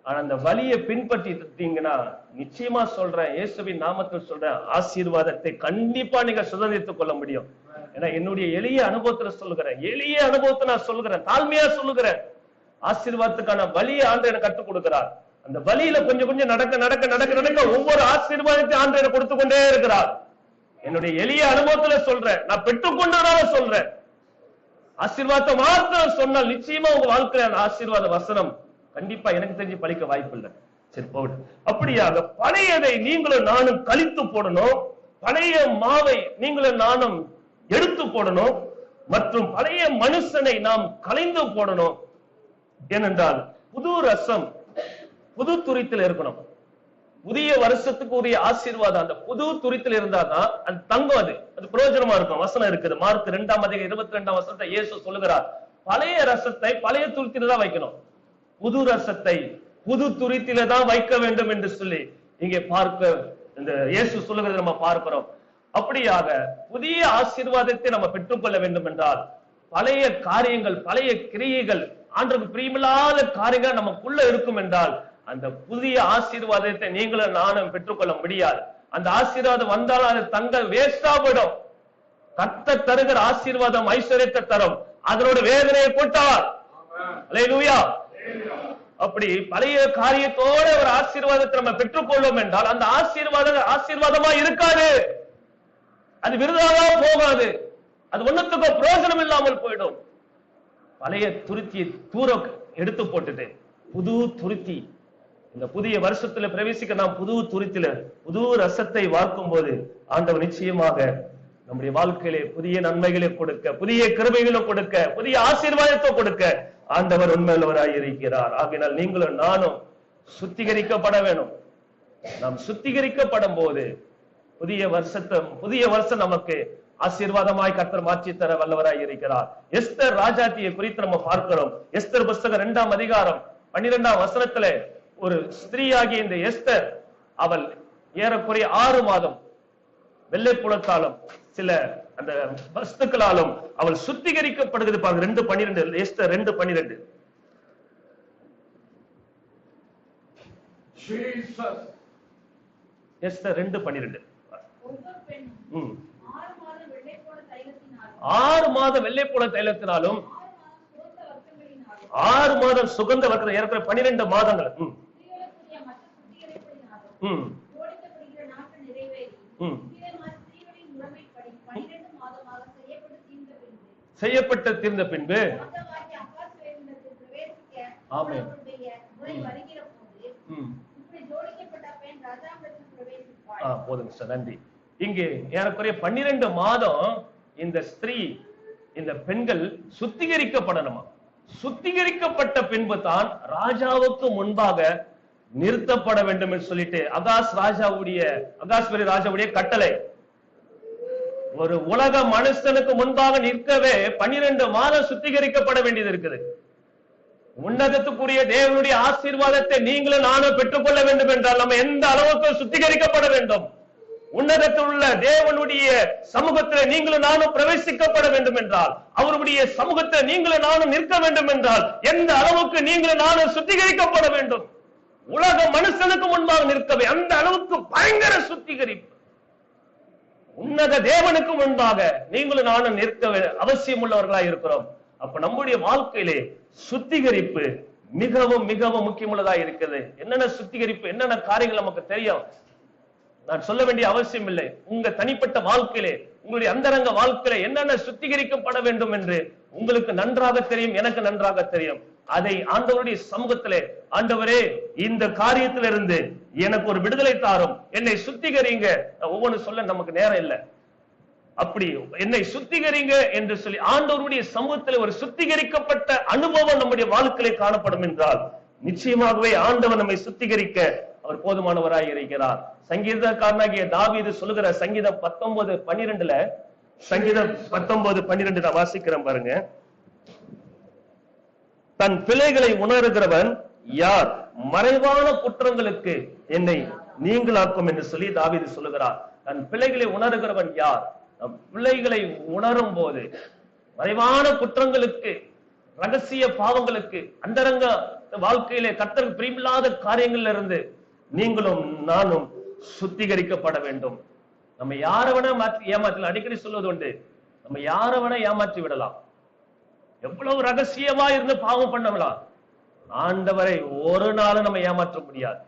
ஆனா அந்த வழியை பின்பற்றிட்டீங்கன்னா நிச்சயமா சொல்றேன், இயேசுவின் நாமத்தில் சொல்றேன், ஆசீர்வாதத்தை கண்டிப்பா நீங்க சுதந்திரித்துக் கொள்ள முடியும். ஏன்னா என்னுடைய எளிய அனுபவத்துல சொல்லுகிறேன், எளிய அனுபவத்தை நான் சொல்லுகிறேன், தாழ்மையா சொல்லுகிறேன். ஆசீர்வாதத்துக்கான வழியை ஆண்டவர் எனக்கு கற்றுக் கொடுக்கிறார். அந்த வழியில கொஞ்சம் கொஞ்சம் நடக்க நடக்க நடக்க நடக்க ஒவ்வொரு ஆசீர்வாதத்தையும் ஆண்டவர் எனக்கு கொடுத்து கொண்டே இருக்கிறார். என்னுடைய எளிய அனுபவத்துல சொல்றேன், நான் பெற்றுக்கொண்டதால சொல்றேன். ஆசீர்வாதத்தை மாத்திரம் சொன்னால் நிச்சயமா உங்க வாழ்க்கையில அந்த ஆசீர்வாத வசனம் கண்டிப்பா எனக்கு தெரிஞ்சு பழிக்க வாய்ப்பு இல்லை. சரி போகட்டும். அப்படியாக பழையதை நீங்களும் நானும் கழித்து போடணும், பழைய மாவை நீங்களும் நானும் எடுத்து போடணும், மற்றும் பழைய மனுஷனை நாம் கலைந்து போடணும். ஏனென்றால் புது ரசம் புது துரித்தில் இருக்கணும். புதிய வருஷத்துக்கு உரிய ஆசீர்வாதம் அந்த புது துரித்தில் இருந்தாதான் அது தங்கம், அது பிரயோஜனமா இருக்கும். வசனம் இருக்குது, மார்க் 2:22 இயேசு சொல்லுகிறார், பழைய ரசத்தை பழைய துரித்தில தான் வைக்கணும், புது ரசத்தை புது துரித்தில தான் வைக்க வேண்டும் என்று சொல்லி இங்கே பார்க்க இந்த இயேசு சொல்லுகிறது நம்ம பார்க்கிறோம். அப்படியாக புதிய ஆசீர்வாதத்தை நம்ம பெற்றுக்கொள்ள வேண்டும் என்றால் பழைய காரியங்கள், பழைய கிரியைகள், ஆண்டவருக்கு பிரியமில்லாத காரியங்கள் நமக்குள்ள இருக்கும் என்றால் அந்த புதிய ஆசீர்வாதத்தை நீங்களும் நானும் பெற்றுக்கொள்ள முடியாது. அந்த ஆசீர்வாதம் வந்தாலும் அது தங்க வேஸ்டாபடும். கர்த்தர் தருகிற ஆசீர்வாதம் ஐஸ்வர்யத்தை தரும், அதனோட வேதனையை போட்டார். அல்லேலூயா. அப்படி பழைய காரியத்தோட ஒரு ஆசீர்வாதத்தை நம்ம பெற்றுக்கொள்ளும் என்றால் அந்த ஆசீர்வாதமா இருக்காது, அது விருதாக போகாது, அது ஒண்ணுத்துக்கு பிரயோஜனம் இல்லாமல் போயிடும். பழைய துருத்தியை தூர எடுத்து போட்டுட்டு புது துருத்தி, இந்த புதிய வருஷத்துல பிரவேசிக்க நாம் புது துருத்தில புது ரசத்தை வார்க்கும் போது ஆண்டவர் நிச்சயமாக நம்முடைய வாழ்க்கையிலே புதிய நன்மைகளை கொடுக்க, புதிய கிருபைகளை கொடுக்க, புதிய ஆசீர்வாதத்தை கொடுக்க ஆண்டவர் உண்மையுள்ளவராய் இருக்கிறார். ஆகையால் நீங்களும் நானும் சுத்திகரிக்கப்பட வேணும். நாம் சுத்திகரிக்கப்படும் போது புதிய வருஷம் நமக்கு ஆசீர்வாதமாய் கர்த்தர் மாற்றி தர வல்லவராய் இருக்கிறார். எஸ்தர் ராஜாத்தியை குறித்து நம்ம பார்க்கிறோம். எஸ்தர் புஸ்தகம் 2ஆம் அதிகாரம் 12ஆம் வசனத்திலே ஒரு ஸ்திரீயாகிய இந்த எஸ்தர், அவள் ஏறக்குறைய 6 மாதம் வெள்ளைப்புலத்தாலும் சில அந்த வஸ்துக்களாலும் அவள் சுத்திகரிக்கப்படுகிறது. 2:12 எஸ்தர் 2:12. எஸ்தர் 2:12. 6 மாதம் வெள்ளைப்புல தைலத்தினாலும் 6 மாதம் சுகந்த வர்க்கத்தை ஏற்கனவே 12 மாதங்கள் செய்யப்பட்ட தீர்ந்த பின்பு போதும் சார், நன்றி. இங்கே ஏறக்குறைய 12 மாதம் இந்த ஸ்திரீ, இந்த பெண்கள் சுத்திகரிக்கப்படணுமா. சுத்திகரிக்கப்பட்ட பின்பு தான் ராஜாவுக்கு முன்பாக நிறுத்தப்பட வேண்டும் என்று சொல்லிட்டு அகாஸ்வரி ராஜாவுடைய கட்டளை. ஒரு உலக மனுஷனுக்கு முன்பாக நிற்கவே 12 மாதம் சுத்திகரிக்கப்பட வேண்டியது இருக்குது. உன்னதத்துக்குரிய தேவனுடைய ஆசீர்வாதத்தை நீங்களும் நானும் பெற்றுக்கொள்ள வேண்டும் என்றால் நம்ம எந்த அளவுக்கு சுத்திகரிக்கப்பட வேண்டும். உன்னதத்தில் உள்ள தேவனுடைய சமூகத்தில் நீங்களும் நானும் பிரவேசிக்கப்பட வேண்டும் என்றால், அவருடைய சமூகத்தில் நீங்களும் நானும் நிற்க வேண்டும் என்றால் எந்த அளவுக்கு நீங்களும் நானும் சுத்திகரிக்கப்பட வேண்டும். உலக மனுஷனுக்கு முன்பாக நிற்கவே அந்த அளவுக்கு பயங்கர சுத்திகரிப்பு. உன்னத தேவனுக்கு முன்பாக நீங்களும் நானும் நிற்க அவசியம் உள்ளவர்களா இருக்கிறோம். அப்ப நம்முடைய வாழ்க்கையிலே சுத்திகரிப்பு மிகவும் மிகவும் முக்கியமுள்ளதா இருக்குது. என்னென்ன சுத்திகரிப்பு, என்னென்ன காரியங்கள் நமக்கு தெரியும், நான் சொல்ல வேண்டிய அவசியம் இல்லை. உங்க தனிப்பட்ட வாழ்க்கையிலே, உங்களுடைய அந்தரங்க வாழ்க்கையில என்னென்ன சுத்திகரிக்கப்பட வேண்டும் என்று உங்களுக்கு நன்றாக தெரியும், எனக்கு நன்றாக தெரியும். அதை ஆண்டவருடைய சமூகத்திலே, ஆண்டவரே இந்த காரியத்திலிருந்து எனக்கு ஒரு விடுதலை தாரும், என்னை சுத்திகரிங்க. ஒவ்வொன்று சொல்ல நமக்கு நேரம் இல்லை. அப்படி என்னை சுத்திகரிங்க என்று சொல்லி ஆண்டவருடைய சமூகத்தில் ஒரு சுத்திகரிக்கப்பட்ட அனுபவம் நம்முடைய வாழ்க்கையிலே காணப்படும் என்றால் நிச்சயமாகவே ஆண்டவர் நம்மை சுத்திகரிக்க அவர் போதுமானவராய் இருக்கிறார். சங்கீதக்காரனாகிய தாவீது சொல்லுகிற சங்கீதம் 19:12, சங்கீதம் 19:12 நான் வாசிக்கிறேன் பாருங்க. தன் பிழைகளை உணர்கிறவன் யார், மறைவான குற்றங்களுக்கு என்னை நீங்களாக்கும் என்று சொல்லி தாவீது சொல்லுகிறார். தன் பிழைகளை உணர்கிறவன் யார்? பிள்ளைகளை உணரும் போது மறைவான குற்றங்களுக்கு, ரகசிய பாவங்களுக்கு, அந்தரங்க வாழ்க்கையிலே கர்த்தருக்கு பிரியமில்லாத காரியங்கள்ல இருந்து நீங்களும் நானும் சுத்திகரிக்கப்பட வேண்டும். நம்ம யாரை வேணா ஏமாற்றலாம். அடிக்கடி சொல்வது உண்டு, நம்ம யாரை வேணா ஏமாற்றி விடலாம். எவ்வளவு ரகசியமா இருந்து பாவம் பண்ணலாம், ஆண்டவரை ஒரு நாளும் நம்ம ஏமாற்ற முடியாது.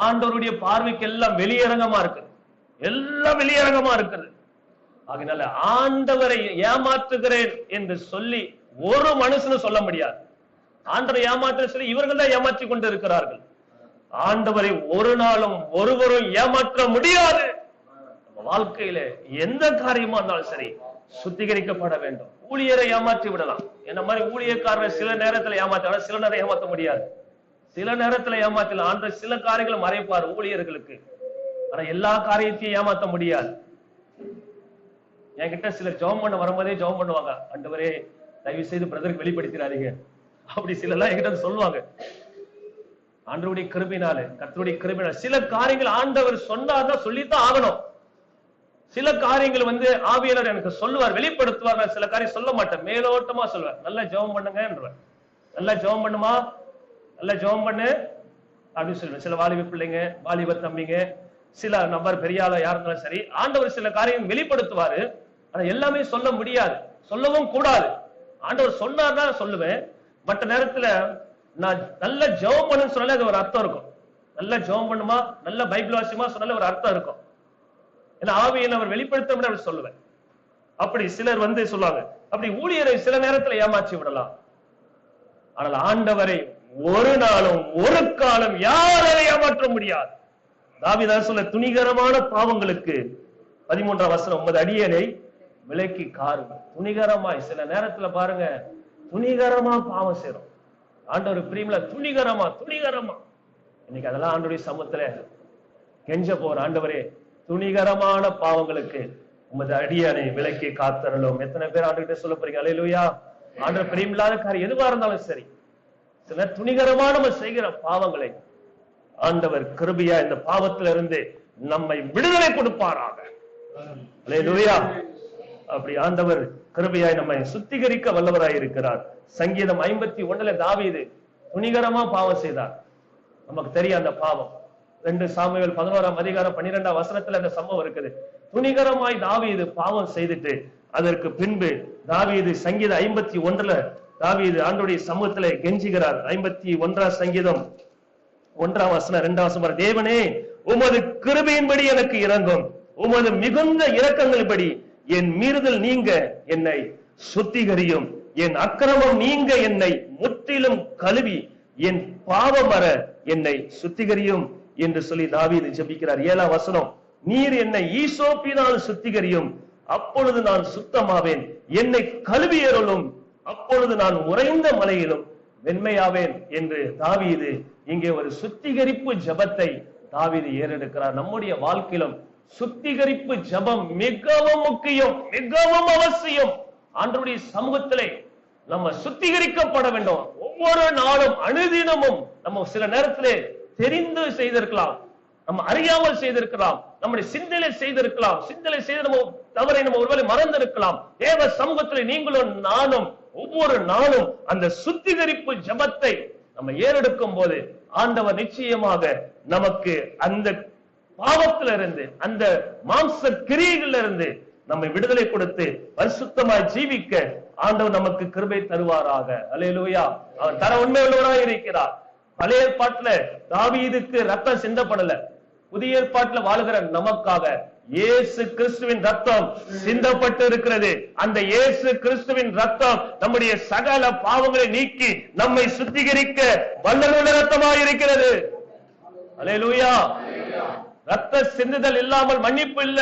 ஆண்டவருடைய பார்வைக்கு எல்லாம் வெளியரங்கமா இருக்குது, எல்லாம் வெளியரங்கமா இருக்குது. அதனால ஆண்டவரை ஏமாற்றுகிறேன் என்று சொல்லி ஒரு மனுஷனும் சொல்ல முடியாது. ஆண்டவரை ஏமாற்ற சொல்லி இவர்கள் தான் ஏமாற்றி கொண்டு இருக்கிறார்கள். ஆண்டவரை ஒரு நாளும் ஒருவரும் ஏமாற்ற முடியாது. வாழ்க்கையில எந்த காரியமா இருந்தாலும் சரி சுத்திகரிக்கப்பட வேண்டும். ஊழியரை ஏமாற்றி விடலாம். என்ன மாதிரி ஊழியக்காரரை சில நேரத்துல ஏமாற்றலாம், சில நேரம் ஏமாற்ற முடியாது. சில நேரத்துல ஏமாற்றலாம். ஆண்டவர் சில காரியங்களை மறைப்பார் ஊழியர்களுக்கு, ஆனா எல்லா காரியத்தையும் ஏமாற்ற முடியாது. என்கிட்ட சிலர் ஜெபம் பண்ண வரும்போதே ஜெபம் பண்ணுவாங்க, ஆண்டவரே தயவு செய்து பிரதருக்கு வெளிப்படுத்திடாதீங்க, அப்படி சிலர்லாம் என்கிட்ட சொல்லுவாங்க. ஆண்டவருடைய கிருபையினால, கர்த்தருடைய கிருபையினால சில காரியங்கள் ஆண்டவர் சொன்னார்னா சொல்லித்தான் ஆகணும். சில காரியங்கள் ஆவியாளர் எனக்கு சொல்லுவார், வெளிப்படுத்துவார். நான் சில காரியம் சொல்ல மாட்டேன், மேலோட்டமா சொல்லுவேன். நல்லா ஜெபம் பண்ணுங்க, நல்லா ஜெபம் பண்ணுமா, நல்லா ஜெபம் பண்ணு அப்படின்னு சொல்லுவேன். சில வாலிப பிள்ளைங்க, வாலிப தம்பிங்க, சில நபர் பெரிய ஆளா யார் இருந்தாலும் சரி, ஆண்டவர் சில காரியம் வெளிப்படுத்துவாரு. ஆனா எல்லாமே சொல்ல முடியாது, சொல்லவும் கூடாது. ஆண்டவர் சொன்னார்னா சொல்லுவேன். மற்ற நேரத்துல நான் நல்ல ஜெபம் பண்ணுன்னு சொன்னாலே அது ஒரு அர்த்தம் இருக்கும். நல்ல ஜெபம் பண்ணுமா, நல்ல பைபிள் வாசியமா சொன்னாலே ஒரு அர்த்தம் இருக்கும். ஏன்னா ஆவியை அவர் வெளிப்படுத்த சொல்லுவேன். அப்படி சிலர் சொல்லுவாங்க. அப்படி ஊழியரை சில நேரத்துல ஏமாற்றி விடலாம். ஆனால் ஆண்டவரை ஒரு நாளும் ஒரு காலம் யாரை ஏமாற்ற முடியாது. தாவீது சொல்ல, துணிகரமான பாவங்களுக்கு 13ஆம் வசனம், உமது அடியேனை விலக்கி காருங்கள். துணிகரமாய் சில நேரத்துல பாருங்க, துணிகரமா பாவம் செய்றோம். ஆண்டவர் பிரியமில்ல, துணிகரமா துணிகரமா. இன்னைக்கு அதெல்லாம் ஆண்டவருடைய சமூகத்துல கெஞ்ச போற, ஆண்டவரே துணிகரமான பாவங்களுக்கு உமது அடியேனை விலக்கி காத்தரலும். எத்தனை பேர் ஆண்டவர்கிட்ட சொல்ல போறீங்க? அல்லேலூயா. ஆண்டவர் பிரியமில்லாத காரியம் எதுவா இருந்தாலும் சரி, சில துணிகரமா நம்ம செய்கிற பாவங்களை ஆண்டவர் கிருபையா இந்த பாவத்திலிருந்து நம்மை விடுதலை கொடுப்பாராக. அல்லேலூயா. அப்படி ஆண்டவர் கிருபையாய் நம்மை சுத்திகரிக்க வல்லவராய் இருக்கிறார். சங்கீதம் 51 தாவீது துணிகரமா பாவம் செய்தார். நமக்கு தெரியும் அந்த பாவம். 2 சாமுவேல் 11ஆம் அதிகாரம் 12ஆம் வசனத்துல அந்த சம்பவம் இருக்குது. துணிகரமாய் தாவீது பாவம் செய்துட்டு அதற்கு பின்பு தாவீது சங்கீதம் 51 தாவீது ஆண்டவருடைய சமூகத்திலே கெஞ்சுகிறார். 51ஆம் சங்கீதம் 1ஆம் வசனம் 2ஆம் வசனம், தேவனே உமது கிருபையின்படி எனக்கு இரங்கும், உமது மிகுந்த இரக்கங்களின்படி என் மீறுதல் நீங்க என்னை சுத்திகரியும், என் அக்கிரமம் நீங்க என்னை முற்றிலும் கழுவி என் பாவம் வர என்னை சுத்திகரியும் என்று சொல்லி தாவீது ஜெபிக்கிறார். 7ஆம் வசனம், நீர் என்னை ஈசோப்பினால் சுத்திகரியும், அப்பொழுது நான் சுத்தமாவேன், என்னை கழுவியருளும், அப்பொழுது நான் உறைந்த மலையிலும் வெண்மையாவேன் என்று தாவீது இங்கே ஒரு சுத்திகரிப்பு ஜெபத்தை தாவீது ஏறெடுக்கிறார். நம்முடைய வாழ்க்கையிலும் சுத்திகரிப்பு ஜெபம் மிகவும் முக்கியம், மிகவும் அவசியம். ஆண்டவருடைய சமூகத்திலே நம்ம சுத்திகரிக்கப்பட வேண்டும். ஒவ்வொரு நாளும் அனுதினமும் நம்ம சில நேரத்திலே தெரிந்து செய்திருக்கலாம், நம்ம அறியாமல் செய்திருக்கலாம், நம்முடைய சிந்தனை செய்திருக்கலாம், சிந்தனை செய்த நம்ம தவறை நம்ம ஒருவேளை மறந்திருக்கலாம். தேவ சமூகத்திலே நீங்களும் நானும் ஒவ்வொரு நாளும் அந்த சுத்திகரிப்பு ஜெபத்தை நம்ம ஏறெடுக்கும் போது ஆண்டவர் நிச்சயமாக நமக்கு அந்த பாவத்திலிருந்து, அந்த மாம்ச கிரியைகள்ல இருந்து நம்மை விடுதலை கொடுத்து பரிசுத்தமாய் ஜீவிக்க ஆண்டவர் நமக்கு கிருபை தருவாராக. அல்லேலூயா. அவர் தர உண்மை உள்ளவராய் இருக்கிறார். பழைய ஏற்பாட்டுல தாவீதுக்கு ரத்தம் சிந்தப்படல. புதிய ஏற்பாட்டுல வாழ்கிற நமக்காக இயேசு கிறிஸ்துவின் ரத்தம் சிந்தப்பட்டு இருக்கிறது. அந்த இயேசு கிறிஸ்துவின் ரத்தம் நம்முடைய சகல பாவங்களை நீக்கி நம்மை சுத்திகரிக்க வல்லமையுள்ள ரத்தமாய் இருக்கிறது. அல்லேலூயா. ரத்த சிந்துதல் இல்லாமல் மன்னிப்பு இல்ல.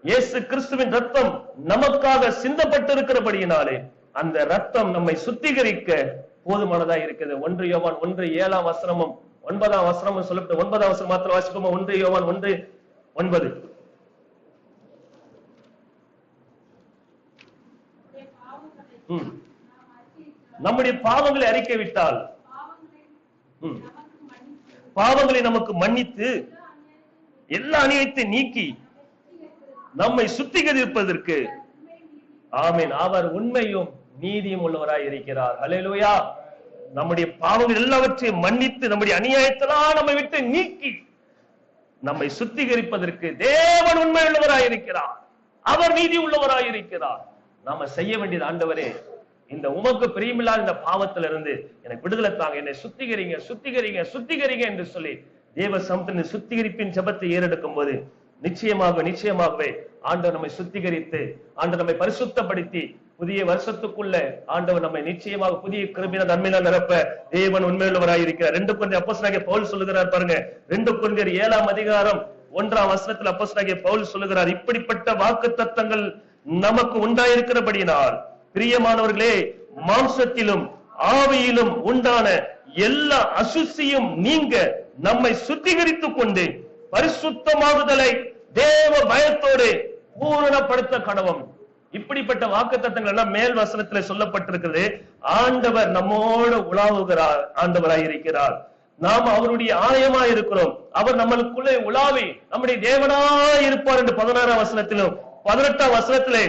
இயேசு கிறிஸ்துவின் ரத்தம் நமக்காக சிந்தப்பட்டு இருக்கிறபடியினாலே அந்த ரத்தம் நம்மை சுத்திகரிக்க போதுமானதா இருக்கிறது. 1 யோவான் 1:7 9 சொல்லப்பட்ட 9 மாத்திரம் வாசிப்போமா? 1 யோவான் 1:9. நம்முடைய பாவங்களை அறிக்கை விட்டால் பாவங்களை நமக்கு மன்னித்து எல்லா அநியாயத்தை நீக்கி நம்மை சுத்திகரிப்பதற்கு ஆமென் அவர் உண்மையும் நீதியும் உள்ளவராய் இருக்கிறார். அல்லேலூயா. நம்முடைய பாவங்கள் எல்லாவற்றையும் மன்னித்து நம்முடைய அநியாயத்தெல்லாம் நம்மை விட்டு நீக்கி நம்மை சுத்திகரிப்பதற்கு தேவன் உண்மை உள்ளவராய் இருக்கிறார். அவர் நீதி உள்ளவராய் இருக்கிறார். நாம செய்ய வேண்டியது, ஆண்டவரே இந்த உமக்கு பிரியமில்லாத இந்த பாவத்திலிருந்து எனக்கு விடுதலை தாங்க, என்னை சுத்திகரிங்க சுத்திகரிங்க சுத்திகரிங்க என்று சொல்லி தேவ சமூகத்தின் சுத்திகரிப்பின் ஜெபத்தை ஏறெடுக்கும் போது நிச்சயமாகவே ஆண்டவர் நம்மை சுத்திகரித்து ஆண்டவர் நம்மை பரிசுத்தப்படுத்தி புதிய வருஷத்துக்குள்ள ஆண்டவர் நம்மை நிச்சயமாக புதிய கிருபையினால் நன்மையினால் நிரப்ப தேவன் உண்மையுள்ளவராய் இருக்கிறார். 2 கொரிந்தியர் அப்போஸ்தலனாகிய பவுல் சொல்லுகிறார் பாருங்க. 2 கொரிந்தியர் 7:1 அப்போஸ்தலனாகிய பவுல் சொல்லுகிறார், இப்படிப்பட்ட வாக்குத்தத்தங்கள் நமக்கு உண்டாயிருக்கிறபடியினால் பிரியமானவர்களே, மாம்சத்திலும் ஆவியிலும் உண்டான எல்லா அசுசியும் நீங்க நம்மை சுத்திகரித்துக் கொண்டு பரிசுத்தமாகுதலை தேவ பயத்தோடு பூரணப்படுத்த கடவும். இப்படிப்பட்ட வாக்குத்தத்தங்கள் எல்லாம் மேல் வசனத்துல சொல்லப்பட்டிருக்கிறது. ஆண்டவர் நம்மோடு உலாவுகிறார், ஆண்டவராய் இருக்கிறார். நாம் அவருடைய ஆலயமாய் இருக்கிறோம். அவர் நம்மளுக்குள்ளே உலாவி நம்முடைய தேவனாய் இருப்பார் என்று 16ஆம் வசனத்திலும் 18ஆம் வசனத்திலே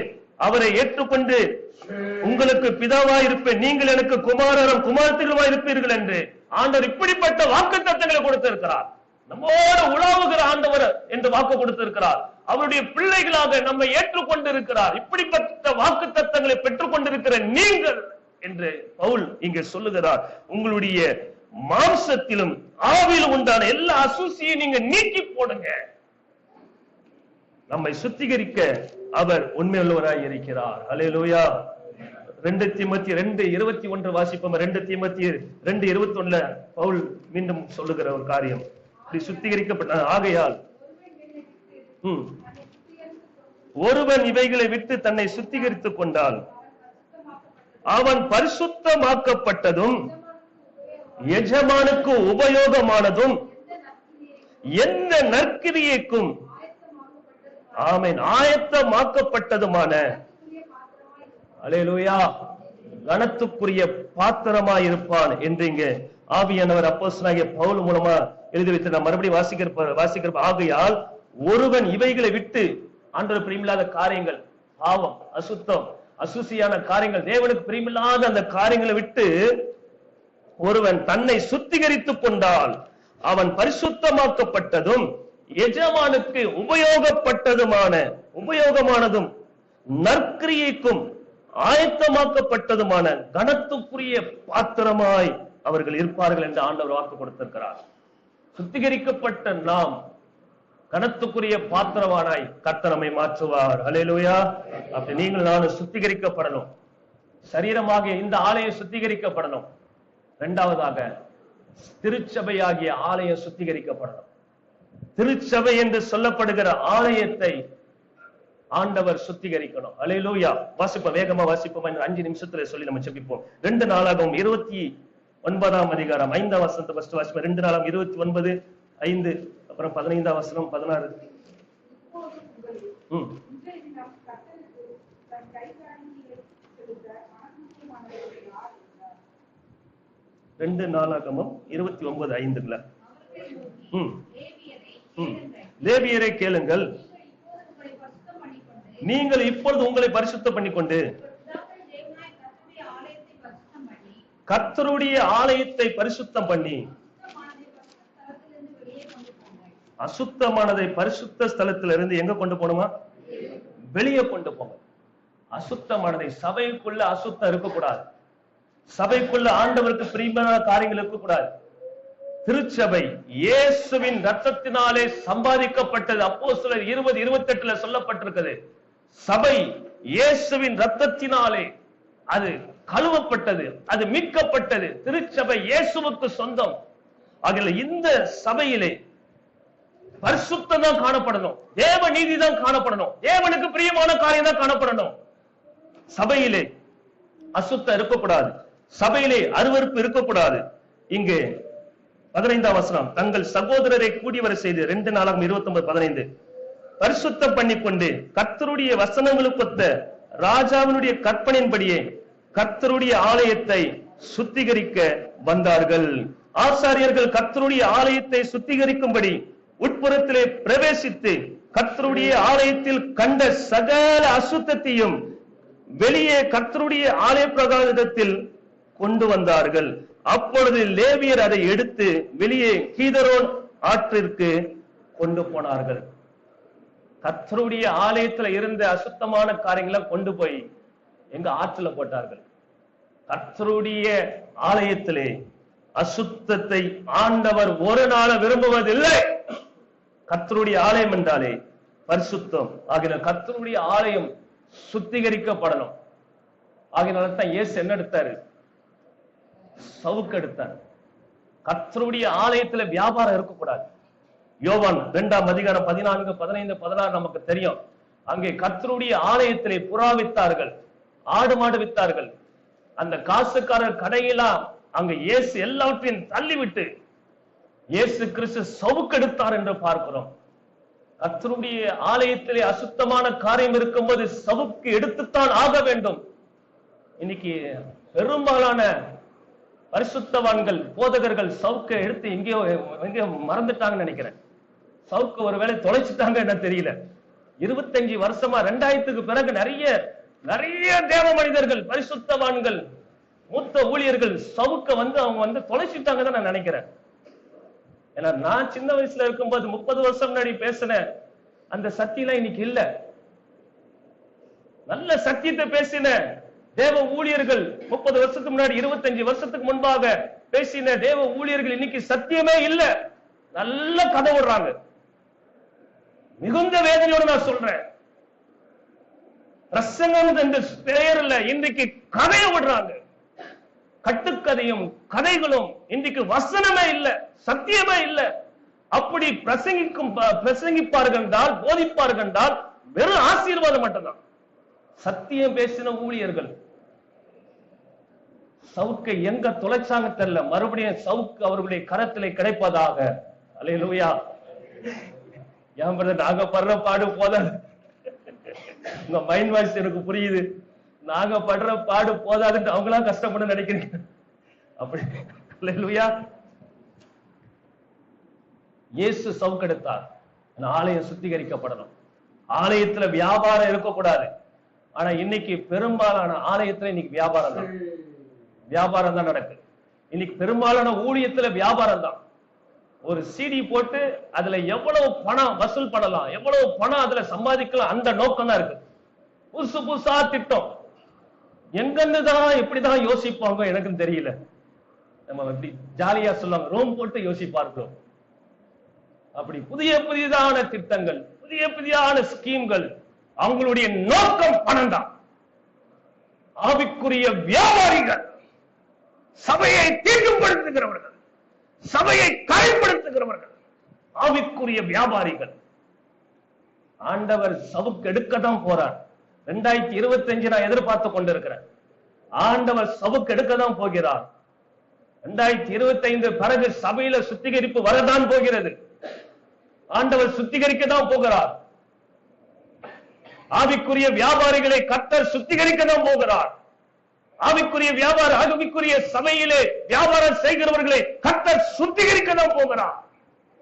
அவரை ஏற்றுக்கொண்டு உங்களுக்கு பிதாவாய் இருப்பேன், நீங்கள் எனக்கு குமாரரும் குமாரத்திலுமாய் இருப்பீர்கள் என்று ஆண்டவர் இப்படிப்பட்ட வாக்குத்தத்தங்களை கொடுத்திருக்கிறார். நம்மோடு உலாவுகிற ஆண்டவர் என்று வாக்கு கொடுத்திருக்கிறார். அவருடைய பிள்ளைகளாக நம்மை ஏற்றுக்கொண்டிருக்கிறார். இப்படிப்பட்ட வாக்குத்தத்தங்களை பெற்றுக் கொண்டிருக்கிற நீங்கள் என்று பவுல் இங்கே சொல்லுகிறார். உங்களுடைய மாம்சத்திலும் ஆவியிலும் உண்டான எல்லா அசூசியையும் நீங்க நீக்கி போடுங்க. நம்மை சுத்திகரிக்க அவர் உண்மையுள்ளவராய் இருக்கிறார். அல்லேலூயா. 2 தீமோத்தேயு 2:21 வாசிப்போம். 2 தீமோத்தேயு 2:21 பவுல் மீண்டும் சொல்லுகிற ஒரு காரியம், சுத்திகரிக்கப்பட்ட ஆகையால் ஒருவன் இவைகளை விட்டு தன்னை சுத்திகரித்துக் கொண்டால் அவன் பரிசுத்தமாக்கப்பட்டதும் எஜமானுக்கு உபயோகமானதும் எந்த நற்கிரியைக்கும் ஆமென் ஆயத்தமாக்கப்பட்டதுமான அல்லேலூயா கனத்துக்குரிய பாத்திரமாய் இருப்பான் என்று இங்கே ஆவியானவர் அப்போஸ்தலனாகிய பவுல் மூலமா எழுதி வைத்து நாம் மறுபடியும் வாசிக்கிற ஆகையால் ஒருவன் இவைகளை விட்டு, ஆண்டவர் பிரியமில்லாத காரியங்கள், பாவம், அசுத்தம், அசுசியான காரியங்கள், தேவனுக்கு பிரியமில்லாத அந்த காரியங்களை விட்டு ஒருவன் தன்னை சுத்திகரித்துக் கொண்டால் அவன் பரிசுத்தமாக்கப்பட்டதும் எஜமானுக்கு உபயோகமானதும் நற்கிரியைக்கும் ஆயத்தமாக்கப்பட்டதுமான கனத்துக்குரிய பாத்திரமாய் அவர்கள் இருப்பார்கள் என்று ஆண்டவர் வாக்கு கொடுத்திருக்கிறார். சுத்திகரிக்கப்பட்ட நாம் கனத்துக்குரிய பாத்திரமானாய் கர்த்தர் நம்மை மாற்றுவார். அல்லேலூயா. அப்படி நீங்கள் நானும் சுத்திகரிக்கப்படணும். சரீரமாக இந்த ஆலயம் சுத்திகரிக்கப்படணும். 2வதாக திருச்சபையாகிய ஆலயம் சுத்திகரிக்கப்படணும். திருச்சபை என்று சொல்லப்படுகிற ஆலயத்தை ஆண்டவர் சுத்திகரிக்கணும். அல்லேலூயா. வாசிப்போம், வேகமா வாசிப்போம். 5 நிமிஷத்துல சொல்லி நம்ம ஜெபிப்போம். 2 நாளாகவும் 29ஆம் அதிகாரம் 5ஆம் வசனத்தை ஃபர்ஸ்ட் வாசிப்போம். 2 நாளாகவும் 29:5 அப்புறம் 15ஆம் வசனம் 16. 2 நாளாகமும் 29:5. லேவியரை கேளுங்கள், நீங்கள் இப்பொழுது உங்களை பரிசுத்தம் பண்ணிக்கொண்டு கர்த்தருடைய ஆலயத்தை பரிசுத்தம் பண்ணி அசுத்தமானதை பரிசுத்த ஸ்தலத்துல இருந்து எங்க கொண்டு போகணுமா? வெளியே கொண்டு போங்க. அசுத்தமானதை, சபைக்குள்ள அசுத்தம் இருக்கக்கூடாது. சபைக்குள்ள ஆண்டவருக்கு பிரியமான காரியங்கள் இருக்கக்கூடாது. திருச்சபை இயேசுவின் ரத்தத்தினாலே சம்பாதிக்கப்பட்டது. அப்போஸ்தலர் 20:28 சொல்லப்பட்டிருக்கிறது. சபை இயேசுவின் ரத்தத்தினாலே அது கழுவப்பட்டது, அது மீட்கப்பட்டது. திருச்சபை இயேசுவுக்கு சொந்தம். ஆகிய இந்த சபையிலே பரிசுத்தம் தான் காணப்படணும், தேவ நீதி தான் காணப்படணும், தேவனுக்கு பிரியமான காரியம் தான் காணப்படணும். சபையிலே அசுத்தம் இருக்கக்கூடாது, சபையிலே அருவருப்பு இருக்கக்கூடாது. இங்கே 15ஆம் வசனம், தங்கள் சகோதரரை கூடி வர செய்து 2:29-15 பரிசுத்தம் பண்ணிக்கொண்டு கர்த்தருடைய வசனங்களுக்கொத்த ராஜாவினுடைய கற்பனையின்படியே கர்த்தருடைய ஆலயத்தை சுத்திகரிக்க வந்தார்கள். ஆசாரியர்கள் கர்த்தருடைய ஆலயத்தை சுத்திகரிக்கும்படி உட்புறத்திலே பிரவேசித்து கர்த்தருடைய ஆலயத்தில் கண்ட சகல அசுத்தத்தையும் வெளியே கர்த்தருடைய ஆலய பிரகாரத்தில் கொண்டு வந்தார்கள். அப்பொழுது லேவியர் அதை எடுத்து வெளியே கீதரோன் ஆற்றிற்கு கொண்டு போனார்கள். கர்த்தருடைய ஆலயத்துல இருந்த அசுத்தமான காரியங்களை கொண்டு போய் எங்க ஆற்றுல போட்டார்கள். கர்த்தருடைய ஆலயத்திலே அசுத்தத்தை ஆண்டவர் ஒரு நாள் விரும்புவதில்லை. கர்த்தருடைய ஆலயம் என்றாலே பரிசுத்தம். ஆகினால் கர்த்தருடைய ஆலயம் சுத்திகரிக்கப்படணும். ஆகினால தான் இயேசு என்ன எடுத்தாரு? சவுக்கு எடுத்தார். கர்த்தருடைய ஆலயத்துல வியாபாரம் இருக்கக்கூடாது. யோவான் 2ஆம் அதிகாரம் 14, 15, 16 நமக்கு தெரியும். அங்கே கர்த்தருடைய ஆலயத்திலே புறா வித்தார்கள், ஆடு மாடு வித்தார்கள். அந்த காசுக்காரர் கடையெல்லாம் அங்க இயேசு எல்லாவற்றையும் தள்ளிவிட்டு இயேசு கிறிஸ்து சவுக்கெடுத்தார் என்று பார்க்கிறோம். கர்த்தருடைய ஆலயத்திலே அசுத்தமான காரியம் இருக்கும்போது சவுக்கு எடுத்துத்தான் ஆக வேண்டும். இன்னைக்கு பெரும்பாலான பரிசுத்தவான்கள், போதகர்கள் சவுக்கை எடுத்து எங்கேயோ மறந்துட்டாங்கன்னு நினைக்கிறேன். சவுக்கு ஒருவேளை தொலைச்சிட்டாங்க என்ன தெரியல. 25 வருஷமா 2000க்கு பிறகு நிறைய தேவ மனிதர்கள், பரிசுத்தவான்கள், மூத்த ஊழியர்கள் சவுக்க அவங்க தொலைச்சிட்டாங்க தான் நான் நினைக்கிறேன். ஏன்னா நான் சின்ன வயசுல இருக்கும்போது 30 வருஷம் முன்னாடி பேசின அந்த சத்தியெல்லாம் இன்னைக்கு இல்ல. நல்ல சத்தியத்தை பேசின தேவ ஊழியர்கள் 30 வருஷத்துக்கு முன்னாடி, 25 வருஷத்துக்கு முன்பாக பேசின தேவ ஊழியர்கள் இன்னைக்கு சத்தியமே இல்ல. நல்ல கதை விடுறாங்க. மிகுந்த வேதனையோடு நான் சொல்றேன். பிரசங்கம் என்ற பெயர்ல இன்றைக்கு கதையை விடுறாங்க. கட்டுக்கதையும் கதைகளும். இன்றைக்கு வசனமே இல்ல, சத்தியமே இல்ல. அப்படி பிரசங்கிப்பார்கள் என்றால், போதிப்பார்கள் என்றால் வெறும் ஆசீர்வாதம் மட்டும்தான். சத்தியம் பேசின ஊழியர்கள் சவுக்கை எங்க தொலைச்சாங்க தெரியல. மறுபடியும் சவுக்கு அவர்களுடைய கரத்திலே கிடைப்பதாக. அல்லேலூயா. ஏன் பிரதர், நாங்க படுற பாடு போதாது. உங்க மைண்ட் வாய்ஸ் எனக்கு புரியுது. நாங்க படுற பாடு போதாதுன்னு அவங்களாம் கஷ்டப்பட நினைக்கிறீங்க. அப்படி அல்லேலூயா. இயேசு சவுக்கெடுத்தார். ஆலயம் சுத்திகரிக்கப்படணும். ஆலயத்துல வியாபாரம் இருக்கக்கூடாது. ஆனா இன்னைக்கு பெரும்பாலான ஆலயத்துல இன்னைக்கு வியாபாரம் தான் நடக்கு. இன்னைக்கு பெரும்பாலான ஊழியத்துல வியாபாரம் தான். ஒரு சிடி போட்டு அதுல எவ்வளவு பணம் வசூல் பண்ணலாம், எவ்வளவு பணம் அதுல சம்பாதிக்கலாம், அந்த நோக்கம் தான் இருக்கு. புதுசா திட்டம் எங்கன்னுதான் எப்படிதான் யோசிப்பாங்க எனக்கும் தெரியல. நம்ம எப்படி ஜாலியா சொல்லுவாங்க, ரூம் போட்டு யோசிப்பார்கள். அப்படி புதியதான திட்டங்கள், புதியதான ஸ்கீம்கள். அவங்களுடைய நோக்கம் பணம் தான். ஆவிக்குரிய வியாபாரிகள், சபையை தீர்க்கப்படுத்துகிறவர்கள், சபையை கரைப்படுத்துகிறவர்கள், ஆவிக்குரிய வியாபாரிகள். ஆண்டவர் சவுக்கு எடுக்கத்தான் போறார். 2025 நான் எதிர்பார்த்து கொண்டிருக்கிறேன். ஆண்டவர் சவுக்கு எடுக்கத்தான் போகிறார். 2025 பிறகு சபையில சுத்திகரிப்பு வரதான் போகிறது. ஆண்டவர் சுத்திகரிக்கத்தான் போகிறார். ஆவிக்குரிய வியாபாரிகளை கர்த்தர் சுத்திகரிக்கத்தான் போகிறார். ஆவிக்குரிய சபையிலே வியாபாரம் செய்கிறவர்களை கர்த்தர் சுத்திகரிக்கத்தான் போகிறார்.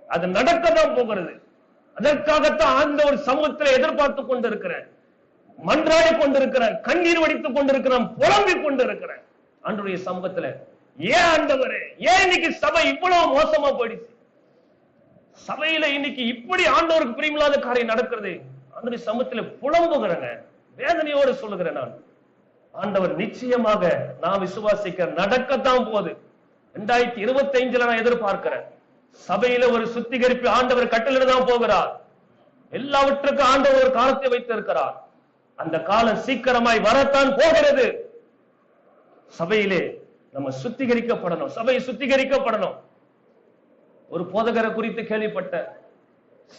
அது நடக்கத்தான் போகிறது. அதற்காகத்தான் ஆண்டவர் சமூகத்தில் எதிர்பார்த்து கொண்டிருக்கிறேன், மன்றாடி கொண்டிருக்கிறேன், கண்ணீர் வடித்துக் கொண்டிருக்கிறேன், புலம்பிக் கொண்டிருக்கிறேன் ஆண்டவருடைய சமூகத்துல. ஏன் ஆண்டவரே, ஏன் இன்னைக்கு சபை இவ்வளவு மோசமா போயிடுச்சு? சபையில இன்னைக்கு இப்படி ஆண்டவருக்கு பிரியமில்லாத காரியம் நடக்கிறது. ஆண்டவருடைய சமூகத்துல புலம்புகிறேங்க, வேதனையோடு சொல்லுகிறேன். நான் ஆண்டவர் நிச்சயமாக நான் விசுவாசிக்க நடக்கத்தான் போகுது. 2025 நான் எதிர்பார்க்கிறேன். சபையில ஒரு சுத்திகரிப்பு ஆண்டவர் கட்டளையிடதான் போகிறார். எல்லாவற்றுக்கும் ஆண்டவர் ஒரு காலத்தை வைத்திருக்கிறார். அந்த காலம் சீக்கிரமாய் வரத்தான் போகிறது. சபையிலே நம்ம சுத்திகரிக்கப்படணும், சபை சுத்திகரிக்கப்படணும். ஒரு போதகரை குறித்து கேள்விப்பட்ட,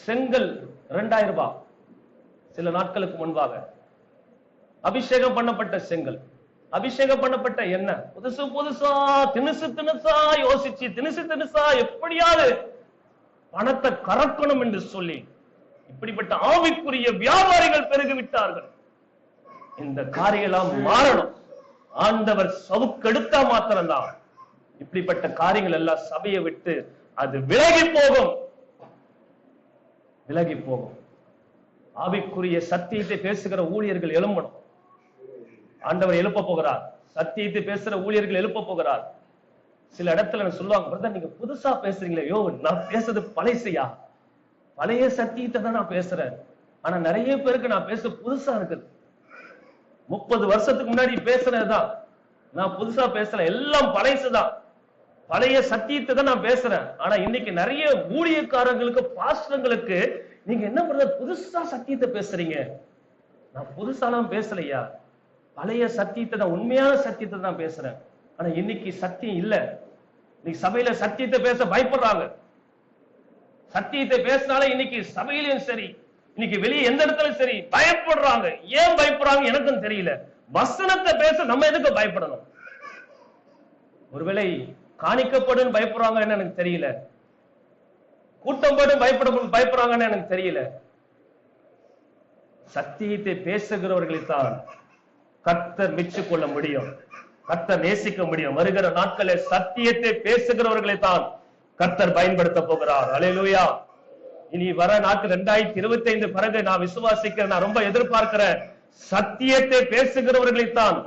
செங்கல் 2000 ரூபாய் சில நாட்களுக்கு முன்பாக. அபிஷேகம் பண்ணப்பட்ட செங்கல், அபிஷேகம் பண்ணப்பட்ட எண்ணெய், புதுசு புதுசா தினுசா யோசிச்சு தினுசா எப்படியாவது பணத்தை கறக்கணும் என்று சொல்லி இப்படிப்பட்ட ஆவிக்குரிய வியாபாரிகள் பெருகிவிட்டார்கள். இந்த காரியெல்லாம் மாறணும். ஆண்டவர் சவுக்கெடுத்தா மாத்திரம்தான் இப்படிப்பட்ட காரியங்கள் எல்லாம் சபையை விட்டு அது விலகி போகும், விலகி போகும். ஆவிக்குரிய சத்தியத்தை பேசுகிற ஊழியர்கள் எழும்பணும். ஆண்டவர் எழுப்ப போகிறார். சத்தியத்தை பேசுற ஊழியர்கள் எழுப்ப போகிறார். சில இடத்துல சொல்லுவாங்க, பிரதர் நீங்க புதுசா பேசுறீங்களே. யோ, நான் பேசுறது பழைசையா? பழைய சத்தியத்தை தான் நான் பேசுறேன். ஆனா நிறைய பேருக்கு நான் பேச புதுசா இருக்குது. 30 வருஷத்துக்கு முன்னாடி பேசுறதுதான் நான் புதுசா பேசல, எல்லாம் பழைசுதான். பழைய சத்தியத்தை தான் நான் பேசுறேன். ஆனா இன்னைக்கு நிறைய ஊழியக்காரங்களுக்கு, பாஸ்டர்களுக்கு, நீங்க என்ன பிரதர் புதுசா சத்தியத்தை பேசுறீங்க? நான் புதுசாலாம் பேசலையா, பழைய சத்தியத்தை தான், உண்மையான சத்தியத்தை தான் பேசுறேன். ஆனா இன்னைக்கு சத்தியம் இல்ல. இன்னைக்கு சபையில சத்தியத்தை பேச பயப்படுறாங்க. சத்தியத்தை பேசினாலே இன்னைக்கு சபையிலும் சரி, இன்னைக்கு வெளியே எந்த இடத்துல சரி பயப்படுறாங்க. ஏன் பயப்படுறாங்க எனக்கும் தெரியல. வசனத்தை பேச நம்ம எதுக்கு பயப்படணும்? ஒருவேளை காணிக்கப்படும் பயப்படுறாங்கன்னு எனக்கு தெரியல, கூட்டம் போட்டு பயப்படுறாங்கன்னு எனக்கு தெரியல. சத்தியத்தை பேசுகிறவர்களைத்தான் கர்த்தர் மெச்சிக் கொள்ள முடியும், கர்த்தர் நேசிக்க முடியும். வருகிற நாட்களில் சத்தியத்தை பேசுகிறவர்களைத்தான் கர்த்தர் பயன்படுத்த போகிறார். அல்லேலூயா. இனி வர நாட்கள் 2025 பிறகு நான் விசுவாசிக்கிறேன், நான் ரொம்ப எதிர்பார்க்கிறேன். சத்தியத்தை பேசுகிறவர்களைத்தான்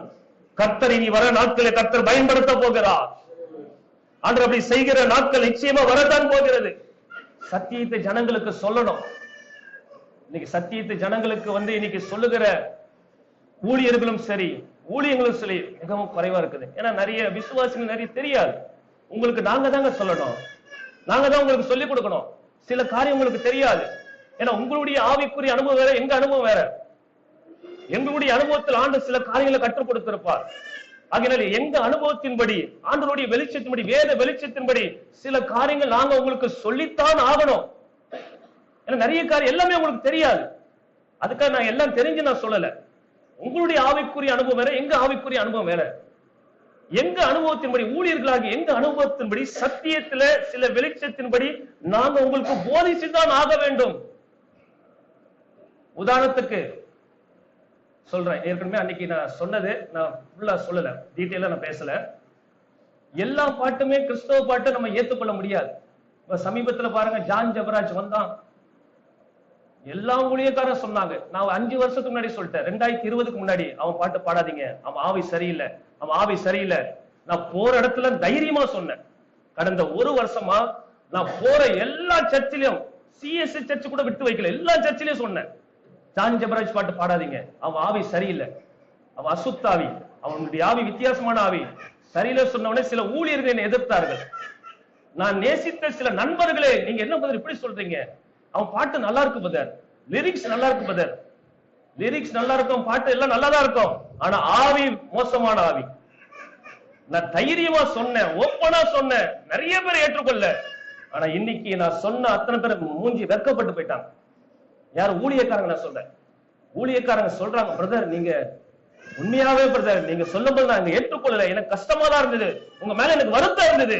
கர்த்தர் இனி வர நாட்களை கர்த்தர் பயன்படுத்த போகிறார். ஆண்டவர் அப்படி செய்கிற நாட்கள் நிச்சயமா வரத்தான் போகிறது. சத்தியத்தை ஜனங்களுக்கு சொல்லணும். இன்னைக்கு சத்தியத்தை ஜனங்களுக்கு இன்னைக்கு சொல்லுகிற ஊழியர்களும் சரி, ஊழியர்களும் சரி மிகவும் குறைவா இருக்குது. ஏன்னா நிறைய விசுவாசிகள் நிறைய தெரியாது. உங்களுக்கு நாங்க தாங்க சொல்லணும், நாங்க தான் உங்களுக்கு சொல்லிக் கொடுக்கணும். சில காரியம் உங்களுக்கு தெரியாது. ஏன்னா உங்களுடைய ஆவிக்குரிய அனுபவம் வேற, எங்க அனுபவம் வேற. எங்களுடைய அனுபவத்தில் ஆண்டு சில காரியங்களை கற்றுக் கொடுத்திருப்பார். ஆகையினால எங்க அனுபவத்தின்படி, ஆண்டவருடைய வெளிச்சத்தின்படி, வேத வெளிச்சத்தின்படி சில காரியங்கள் நாங்க உங்களுக்கு சொல்லித்தான் ஆகணும். ஏன்னா நிறைய காரியம் எல்லாமே உங்களுக்கு தெரியாது. அதுக்காக நான் எல்லாம் தெரிஞ்சு நான் சொல்லல. உங்களுடைய ஆவிக்குரிய அனுபவம் வேற, எங்க ஆவிக்குரிய அனுபவம் வேற. எங்க அனுபவத்தின்படி, ஊழியர்களாகி எங்க அனுபவத்தின்படி, சத்தியத்துல சில வெளிச்சத்தின்படி நாங்க உங்களுக்கு போதிச்சுதான் ஆக வேண்டும். உதாரணத்துக்கு சொல்றேன். ஏற்கனவே அன்னைக்கு நான் சொன்னது நான் ஃபுல்லா சொல்லல, டீட்டெயிலா நான் பேசல. எல்லா பாட்டுமே கிறிஸ்தவ பாட்டை நம்ம ஏத்துக்கொள்ள முடியாது. இப்ப சமீபத்துல பாருங்க, ஜான் ஜெபராஜ் வந்தான், எல்லா ஊழியக்காரரும் சொன்னாங்க. நான் 5 வருஷத்துக்கு முன்னாடி சொல்லிட்டேன், 2020க்கு முன்னாடி அவன் பாட்டு பாடாதீங்க, அவன் ஆவி சரியில்லை, அவன் ஆவி சரியில்லை. நான் போற இடத்துல தைரியமா சொன்னேன். கடந்த 1 வருஷமா நான் போற எல்லா சர்ச்சிலையும், சிஎஸ்சி சர்ச்சு கூட விட்டு வைக்கல, எல்லா சர்ச்சிலையும் சொன்னேன், ஜான் ஜெபராஜ் பாட்டு பாடாதீங்க, அவன் ஆவி சரியில்லை, அவன் அசுத்தாவி, அவனுடைய ஆவி வித்தியாசமான ஆவி சரியில்லை. சொன்னவனே சில ஊழியர்கள் என்னை எதிர்த்தார்கள். நான் நேசித்த சில நண்பர்களே, நீங்க என்ன பதர் இப்படி சொல்றீங்க? அவன் பாட்டு நல்லா இருக்கு பதர், லிரிக்ஸ் நல்லா இருக்கு பதர், லிரிக்ஸ் நல்லா இருக்கும், பாட்டு எல்லாம் நல்லாதான் இருக்கும், ஆனா ஆவி மோசமான ஆவி. நான் தைரியமா சொன்னேன், ஓப்பனா சொன்னேன், நிறைய பேர் ஏற்றுக்கொள்ள. ஆனா இன்னைக்கு நான் சொன்ன அத்தனை பேர் மூஞ்சி வெட்கப்பட்டு போயிட்டாங்க. யார்? ஊழியக்காரங்க. நான் சொல்றேன், ஊழியக்காரங்க சொல்றாங்க, பிரதர் நீங்க உண்மையாவே பிரதர் நீங்க சொல்லும்போது நாங்க ஏற்றுக்கொள்ளல, எனக்கு கஷ்டமா தான் இருந்தது, உங்க மேல எனக்கு வருத்தம் இருந்தது,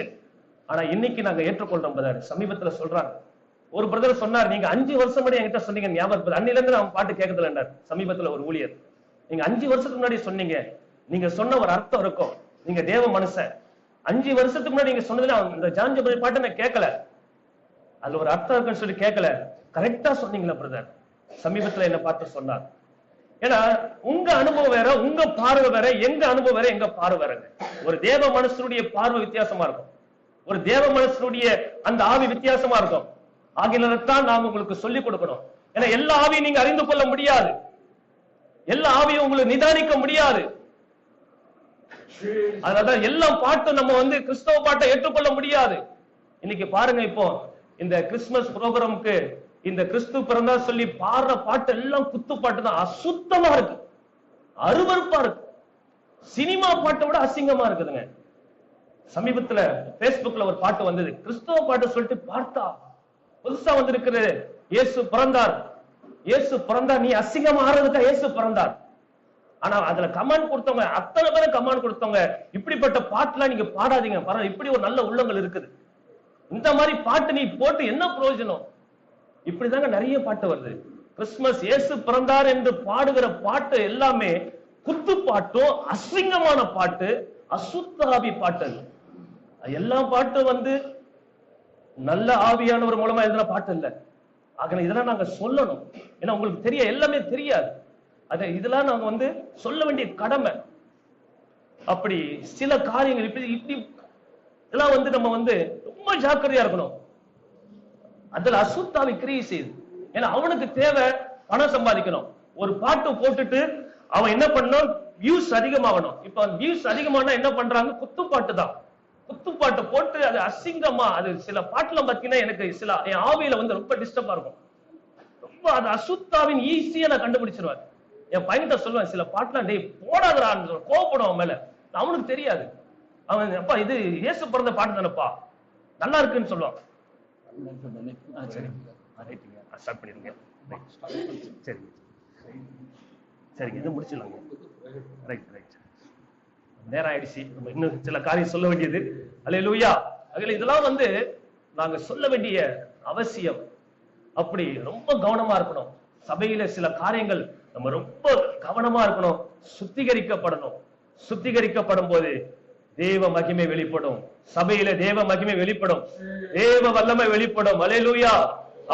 ஆனா இன்னைக்கு நாங்க ஏற்றுக்கொள்றோம் பிரதர். சமீபத்துல சொல்றாங்க, ஒரு பிரதர் சொன்னார், நீங்க 5 வருஷம் முன்னாடி என்கிட்ட சொன்னீங்க ஞாபகம், அன்னில இருந்து நான் பாட்டு கேட்கறதுல. சமீபத்துல ஒரு ஊழியர், நீங்க 5 வருஷத்துக்கு முன்னாடி சொன்னீங்க, நீங்க சொன்ன ஒரு அர்த்தம் இருக்கும், நீங்க தேவ மனுஷன், 5 வருஷத்துக்கு முன்னாடி நீங்க சொன்னதுல இந்த ஜான் ஜெபராஜ் பாட்டை நான் கேட்கல, அதுல ஒரு அர்த்தம் இருக்குன்னு சொல்லி கேட்கல, கரெக்டா சொன்னீங்களா பிரதர். சமீபத்துல என்ன பார்த்து சொன்னார். ஏன்னா உங்க அனுபவம் வேற, உங்க பார்வை வேற, எங்க அனுபவம் வேற, எங்க பார்வை வேற. ஒரு தேவ மனுஷனுடைய பார்வை வித்தியாசமா இருக்கும், ஒரு தேவ மனுஷனுடைய அந்த ஆவி வித்தியாசமா இருக்கும். ஆகியதான் நாம் உங்களுக்கு சொல்லிக் கொடுக்கணும். ஏன்னா எல்லா ஆவியும் நீங்க அறிந்து கொள்ள முடியாது, எல்லா ஆவியும் உங்களுக்கு நிதானிக்க முடியாது. அதனாலதான் எல்லா பாட்டும் நம்ம கிறிஸ்தவ பாட்டை ஏற்றுக்கொள்ள முடியாது. இன்னைக்கு பாருங்க, இப்போ இந்த கிறிஸ்துமஸ் ப்ரோக்ராமுக்கு இந்த கிறிஸ்து பிறந்தா சொல்லி பாடுற பாட்டு எல்லாம் குத்து பாட்டு தான். அசுத்தமா இருக்கு, அருவருப்பா இருக்கு. சினிமா பாட்டை விட அசிங்கமா இருக்குதுங்க. சமீபத்துல பேஸ்புக்ல ஒரு பாட்டு வந்தது, கிறிஸ்தவ பாட்டு சொல்லிட்டு பார்த்தா புதுசா வந்திருக்கிறது, இயேசு பிறந்தார், இயேசு பிறந்தார், நீ அசிங்கமா ஆறதுக்கா இயேசு பிறந்தார். ஆனா அதுல கமெண்ட் கொடுத்தவங்க அத்தனை பேரும் கமெண்ட் கொடுத்தவங்க, இப்படிப்பட்ட பாட்டுலாம் நீங்க பாடாதீங்க, பரவாயில்ல, இப்படி ஒரு நல்ல உள்ளங்கள் இருக்குது, இந்த மாதிரி பாட்டு நீ போட்டு என்ன பிரயோஜனம். இப்படிதாங்க நிறைய பாட்டு வருது. கிறிஸ்துமஸ் இயேசு பிறந்தார் என்று பாடுகிற பாட்டு எல்லாமே குத்து பாட்டும் அசிங்கமான பாட்டு, அசுத்த ஆவி பாட்டு. எல்லா பாட்டு நல்ல ஆவியானவர் மூலமா எழுதின பாட்டு இல்ல. ஆக இதெல்லாம் நாங்க சொல்லணும். ஏன்னா உங்களுக்கு எல்லாமே தெரியாது. இதெல்லாம் நாங்க சொல்ல வேண்டிய கடமை. அப்படி சில காரியங்கள் இப்படி இதெல்லாம் நம்ம ரொம்ப ஜாக்கிரதையா இருக்கணும். அதுல அசுத்தாவி கிரியை செய்யுது. ஏன்னா அவனுக்கு தேவை பணம் சம்பாதிக்கணும். ஒரு பாட்டு போட்டுட்டு அவன் என்ன பண்ணணும், வியூஸ் அதிகமாகணும். இப்ப வியூஸ் அதிகமான என்ன பண்றாங்க, குத்துப்பாட்டு தான். குத்துப்பாட்டு போட்டு அது அசிங்கமா, அது சில பாட்டுல பாத்தீங்கன்னா எனக்கு சில என் ஆவியில ரொம்ப டிஸ்டர்பா இருக்கும். ரொம்ப அது அசுத்தாவின் ஈஸியா நான் கண்டுபிடிச்சிருவேன். என் பையன்கிட்ட சொல்லுவேன், சில பாட்டுலாம் டேய் போடாதரான்னு கோவப்படும் மேல. அவனுக்கு தெரியாது. அவன் அப்பா இது இயேசு பிறந்த பாட்டு தானப்பா, நல்லா இருக்குன்னு சொல்லுவான். சரி ஸ்டார்ட் பண்ணிருங்க. சரி சரிங்க, இது முடிச்சிடலாங்க. ரைட் ரைட், நேரம் ஆயிடுச்சு. நம்ம இன்னும் சில காரியம் சொல்ல வேண்டியது. அல்லேலூயா. இதெல்லாம் நாங்க சொல்ல வேண்டிய அவசியம். அப்படி ரொம்ப கவனமா இருக்கணும். சபையில சில காரியங்கள் நம்ம ரொம்ப கவனமா இருக்கணும். சுத்திகரிக்கப்படணும். சுத்திகரிக்கப்படும் போது தேவ மகிமை வெளிப்படும். சபையில தேவ மகிமை வெளிப்படும், தேவ வல்லமை வெளிப்படும். அல்லேலூயா.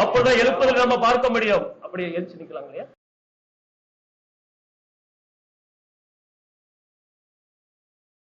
அப்பதான் எழுப்புதல் நம்ம பார்க்க முடியும். அப்படியே எழுச்சி நிக்கலாம் இல்லையா?